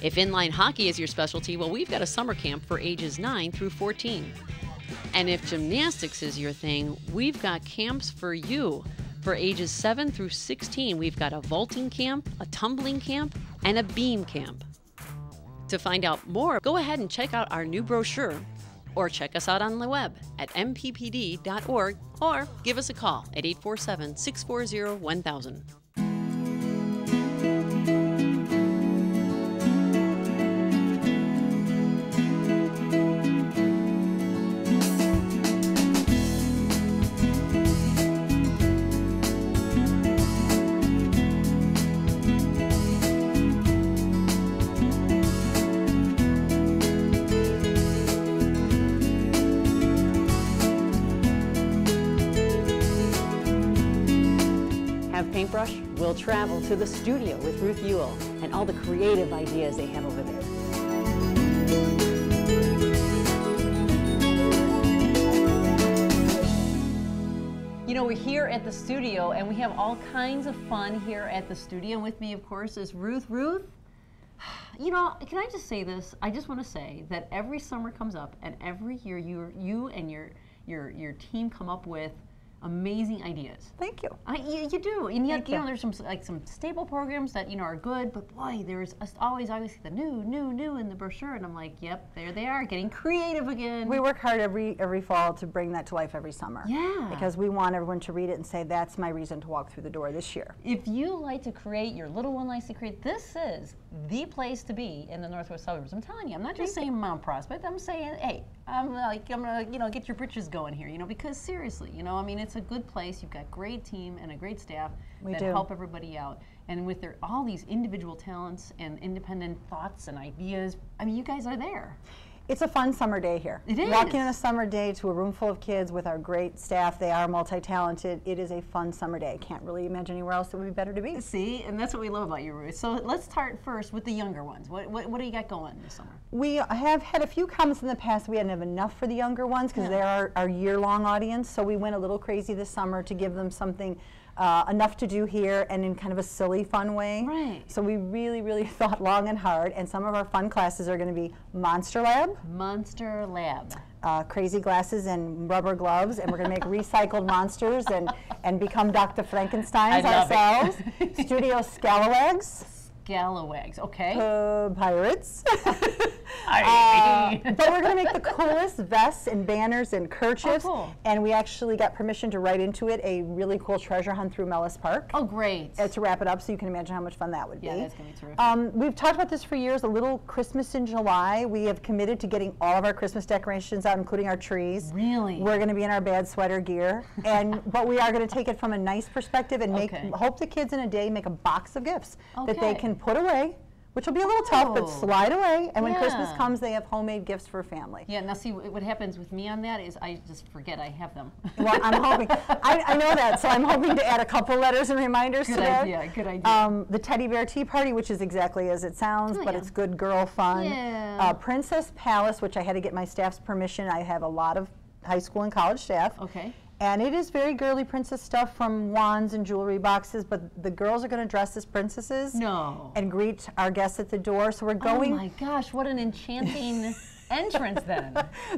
If inline hockey is your specialty, well, we've got a summer camp for ages 9 through 14. And if gymnastics is your thing, we've got camps for you. For ages 7 through 16, we've got a vaulting camp, a tumbling camp, and a beam camp. To find out more, go ahead and check out our new brochure, or check us out on the web at mppd.org, or give us a call at 847-640-1000. paintbrush? We'll travel to the studio with Ruth Ewell and all the creative ideas they have over there. You know, we're here at the studio and we have all kinds of fun here at the studio. And with me, of course, is Ruth. Ruth, you know, can I just say this? I just want to say that every summer comes up and every year you and your team come up with amazing ideas. Thank you. You do, and yet you know there's some staple programs that are good, but boy, there's always the new in the brochure, and I'm like, yep, there they are, getting creative again. We work hard every fall to bring that to life every summer. Yeah. Because we want everyone to read it and say that's my reason to walk through the door this year. If you like to create, your little one likes to create, this is the place to be in the Northwest suburbs. I'm telling you, I'm not just saying Mount Prospect. I'm saying, hey, I'm gonna get your britches going here, because seriously, I mean, it's a good place. You've got great team and a great staff that help everybody out. And with all these individual talents and independent thoughts and ideas, I mean, you guys are there. It's a fun summer day here. It is. Walking on a summer day to a room full of kids with our great staff, they are multi-talented. It is a fun summer day. I can't really imagine anywhere else it would be better to be. See, and that's what we love about you, Ruth. So let's start first with the younger ones. What do you got going this summer? We have had a few comments in the past. We didn't have enough for the younger ones because they're our year-long audience. So we went a little crazy this summer to give them something enough to do here and in kind of a silly, fun way. Right. So we really thought long and hard, and some of our fun classes are going to be Monster Lab. Monster Lab. Crazy glasses and rubber gloves, and we're going to make recycled monsters and become Dr. Frankensteins ourselves. Studio Scalawags. Scalawags, okay. Pirates. But we're going to make the coolest vests and banners and kerchiefs. Oh, cool. And we actually got permission to write into it a really cool treasure hunt through Mellis Park. Oh, great. To wrap it up so you can imagine how much fun that would be. Yeah, that's going to be terrific. We've talked about this for years, a little Christmas in July. We have committed to getting all of our Christmas decorations out, including our trees. Really? We're going to be in our bad sweater gear. But we are going to take it from a nice perspective and hope the kids in a day make a box of gifts that they can put away, which will be a little tough, but slide away. And when Christmas comes, they have homemade gifts for family. Yeah, now see, what happens with me on that is I just forget I have them. Well, I'm hoping, I know that, so I'm hoping to add a couple letters and reminders to that. Good idea. The Teddy Bear Tea Party, which is exactly as it sounds, but it's good girl fun. Yeah. Princess Palace, which I had to get my staff's permission. I have a lot of high school and college staff. Okay. And it is very girly princess stuff, from wands and jewelry boxes, but the girls are going to dress as princesses. No. And greet our guests at the door. So we're going. Oh my gosh, what an enchanting entrance then.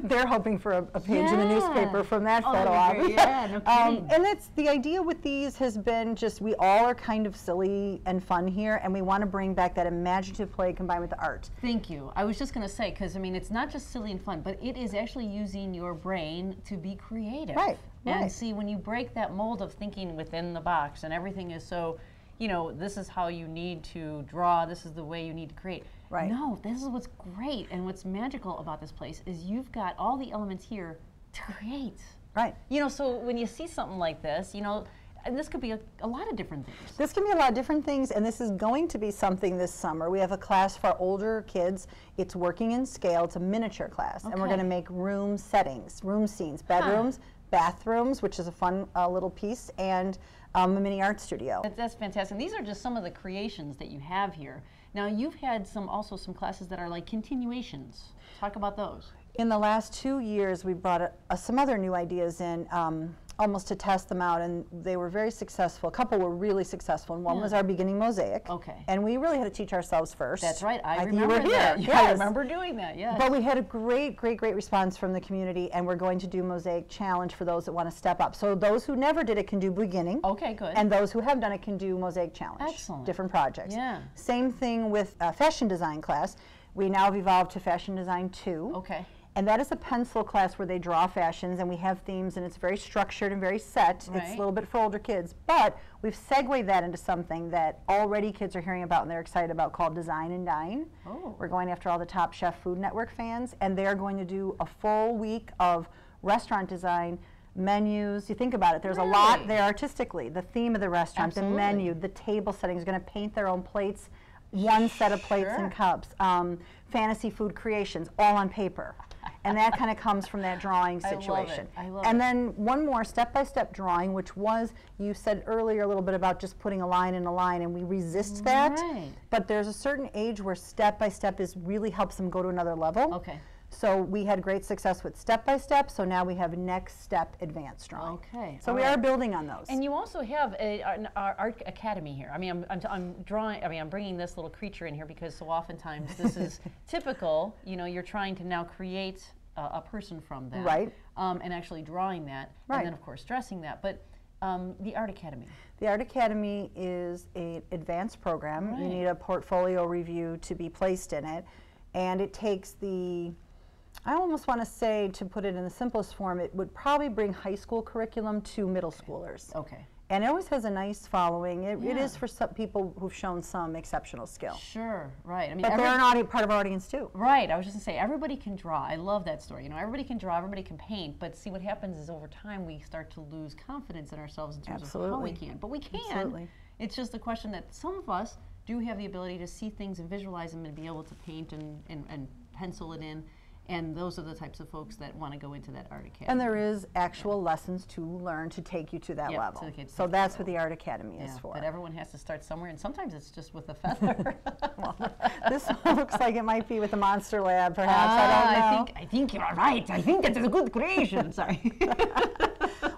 They're hoping for a page in the newspaper from that photo op. Yeah, no kidding. And that's the idea with these has been just we all are kind of silly and fun here, and we want to bring back that imaginative play combined with the art. Thank you. I was just going to say, because I mean, it's not just silly and fun, but it is actually using your brain to be creative. Right. And see, when you break that mold of thinking within the box and everything is so, this is how you need to draw, this is the way you need to create. Right. No, this is what's great and what's magical about this place is you've got all the elements here to create. Right. So when you see something like this, and this could be a lot of different things. This can be a lot of different things, and this is going to be something this summer. We have a class for older kids. It's working in scale. It's a miniature class, and we're going to make room settings, room scenes, bedrooms, bathrooms, which is a fun little piece, and a mini art studio. That's fantastic. These are just some of the creations that you have here. Now, you've had also some classes that are like continuations. Talk about those. In the last 2 years, we brought some other new ideas in, almost to test them out, and they were very successful. A couple were really successful, and one was our beginning mosaic. Okay. And we really had to teach ourselves first. That's right. I remember remember that. Yes. Yeah, I remember doing that, yes. But we had a great response from the community, and we're going to do Mosaic Challenge for those that want to step up. So those who never did it can do beginning. Okay, good. And those who have done it can do Mosaic Challenge. Excellent. Different projects. Yeah. Same thing with fashion design class. We now have evolved to Fashion Design 2. Okay. And that is a pencil class where they draw fashions, and we have themes, and it's very structured and very set. Right. It's a little bit for older kids, but we've segued that into something that already kids are hearing about and they're excited about, called Design and Dine. Oh. We're going after all the Top Chef Food Network fans, and they're going to do a full week of restaurant design, menus. You think about it, there's a lot there artistically. The theme of the restaurant, the menu, the table setting is going to paint their own plates, one set of plates and cups, fantasy food creations, all on paper. And that kind of comes from that drawing situation. I love it. And then one more step-by-step drawing, which was, you said earlier a little bit about just putting a line in a line, and we resist that. Right. But there's a certain age where step-by-step really helps them go to another level. Okay. So we had great success with step-by-step, so now we have next step advanced drawing. Okay. So we are building on those. And you also have an art academy here. I mean, I'm drawing. I mean, I'm bringing this little creature in here because so oftentimes this is typical. You know, you're trying to now create a person from that, right? And actually drawing that, right. and then of course dressing that. But the Art Academy. The Art Academy is an advanced program. Right. You need a portfolio review to be placed in it, and it takes I almost want to say, to put it in the simplest form, it would probably bring high school curriculum to middle schoolers. Okay. And it always has a nice following. It is for some people who've shown some exceptional skill. Sure, right. I mean, but they're part of our audience too. Right. I was just going to say, everybody can draw. I love that story. You know, everybody can draw, everybody can paint. But see, what happens is over time we start to lose confidence in ourselves in terms of how we can. But we can. Absolutely. It's just a question that some of us do have the ability to see things and visualize them and be able to paint and pencil it in. And those are the types of folks that want to go into that Art Academy. And there is actual lessons to learn to take you to that level. So that's what the Art Academy is for. But everyone has to start somewhere, and sometimes it's just with a feather. Well, this one looks like it might be with the Monster Lab, perhaps. I don't know. I think you're right. I think that is a good creation. Sorry.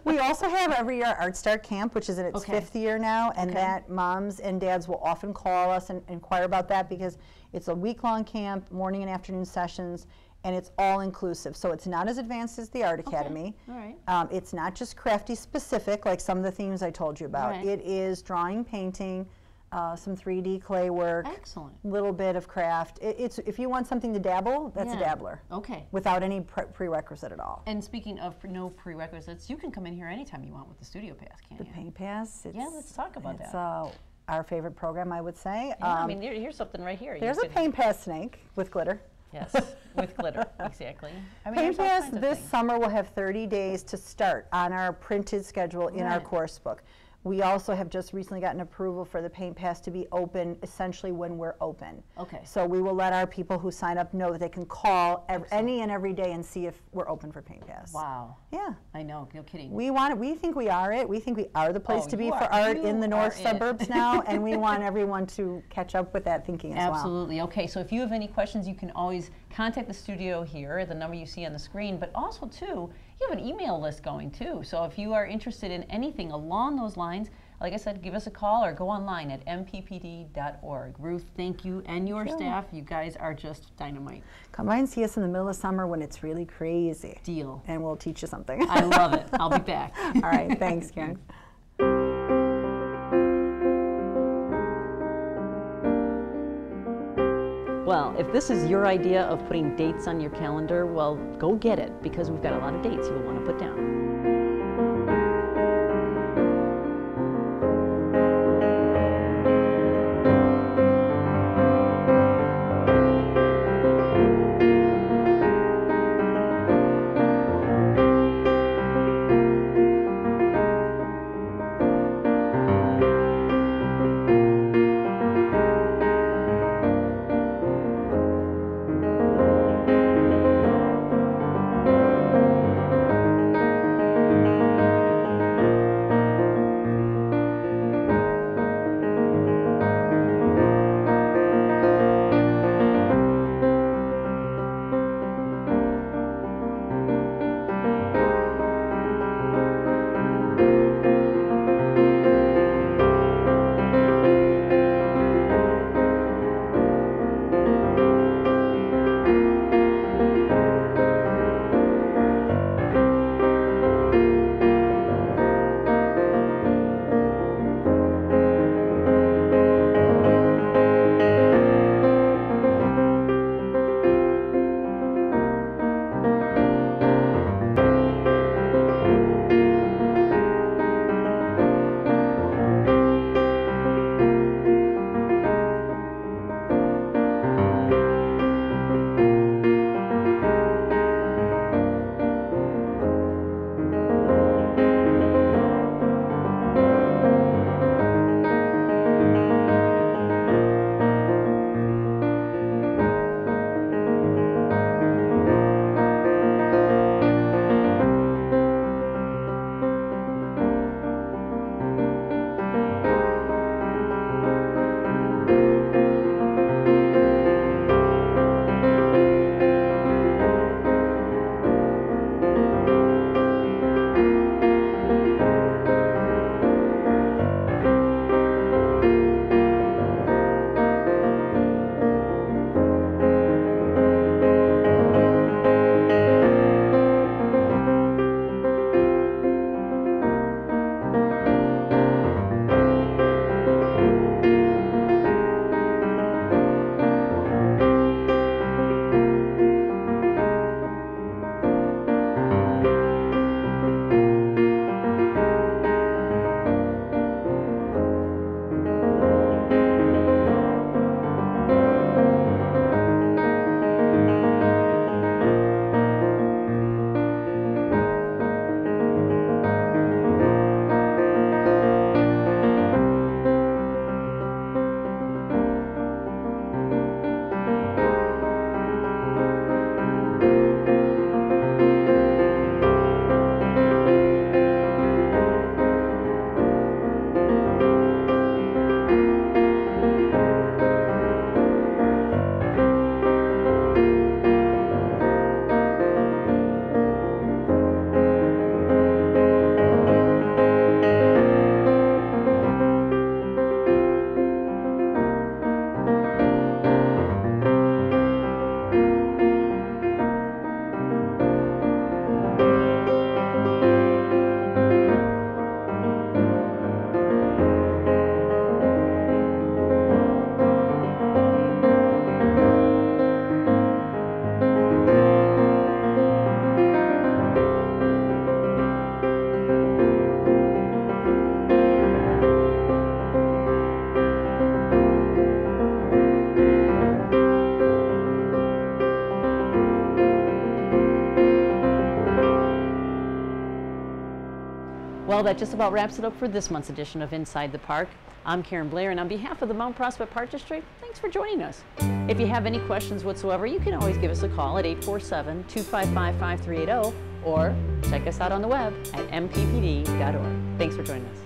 We also have every year Art Start Camp, which is in its 5th year now, and that moms and dads will often call us and inquire about that because it's a week-long camp, morning and afternoon sessions, and it's all inclusive. So it's not as advanced as the Art Academy. All right. It's not just crafty specific like some of the themes I told you about. Right. It is drawing, painting, some 3D clay work. Excellent. Little bit of craft. It's if you want something to dabble, that's a dabbler. Okay. Without any prerequisite at all. And speaking of no prerequisites, you can come in here anytime you want with the Studio Pass, can't you? The Paint Pass. Yeah, let's talk about that. It's our favorite program, I would say. Yeah, I mean, here's something right here. There's a Paint Pass snake with glitter. Yes, with glitter, exactly. I mean, Paint Pass this summer will have 30 days to start on our printed schedule in our course book. We also have just recently gotten approval for the Paint Pass to be open essentially when we're open. Okay. So we will let our people who sign up know that they can call any and every day and see if we're open for Paint Pass. Wow. Yeah. I know, no kidding. We want it. We think we are it. We think we are the place to be for art in the north suburbs now, and we want everyone to catch up with that thinking as well. Absolutely. Okay, so if you have any questions, you can always contact the studio here, the number you see on the screen, but also too, you have an email list going too. So if you are interested in anything along those lines, like I said, give us a call or go online at mppd.org. Ruth, thank you, and your staff. You guys are just dynamite. Come by and see us in the middle of summer when it's really crazy. Deal. And we'll teach you something. I love it. I'll be back. All right, thanks, Karen. Well, if this is your idea of putting dates on your calendar, well, go get it, because we've got a lot of dates you'll want to put down. that just about wraps it up for this month's edition of Inside the Park. I'm Karen Blair, and on behalf of the Mount Prospect Park District, thanks for joining us. If you have any questions whatsoever, you can always give us a call at 847-255-5380 or check us out on the web at mppd.org. Thanks for joining us.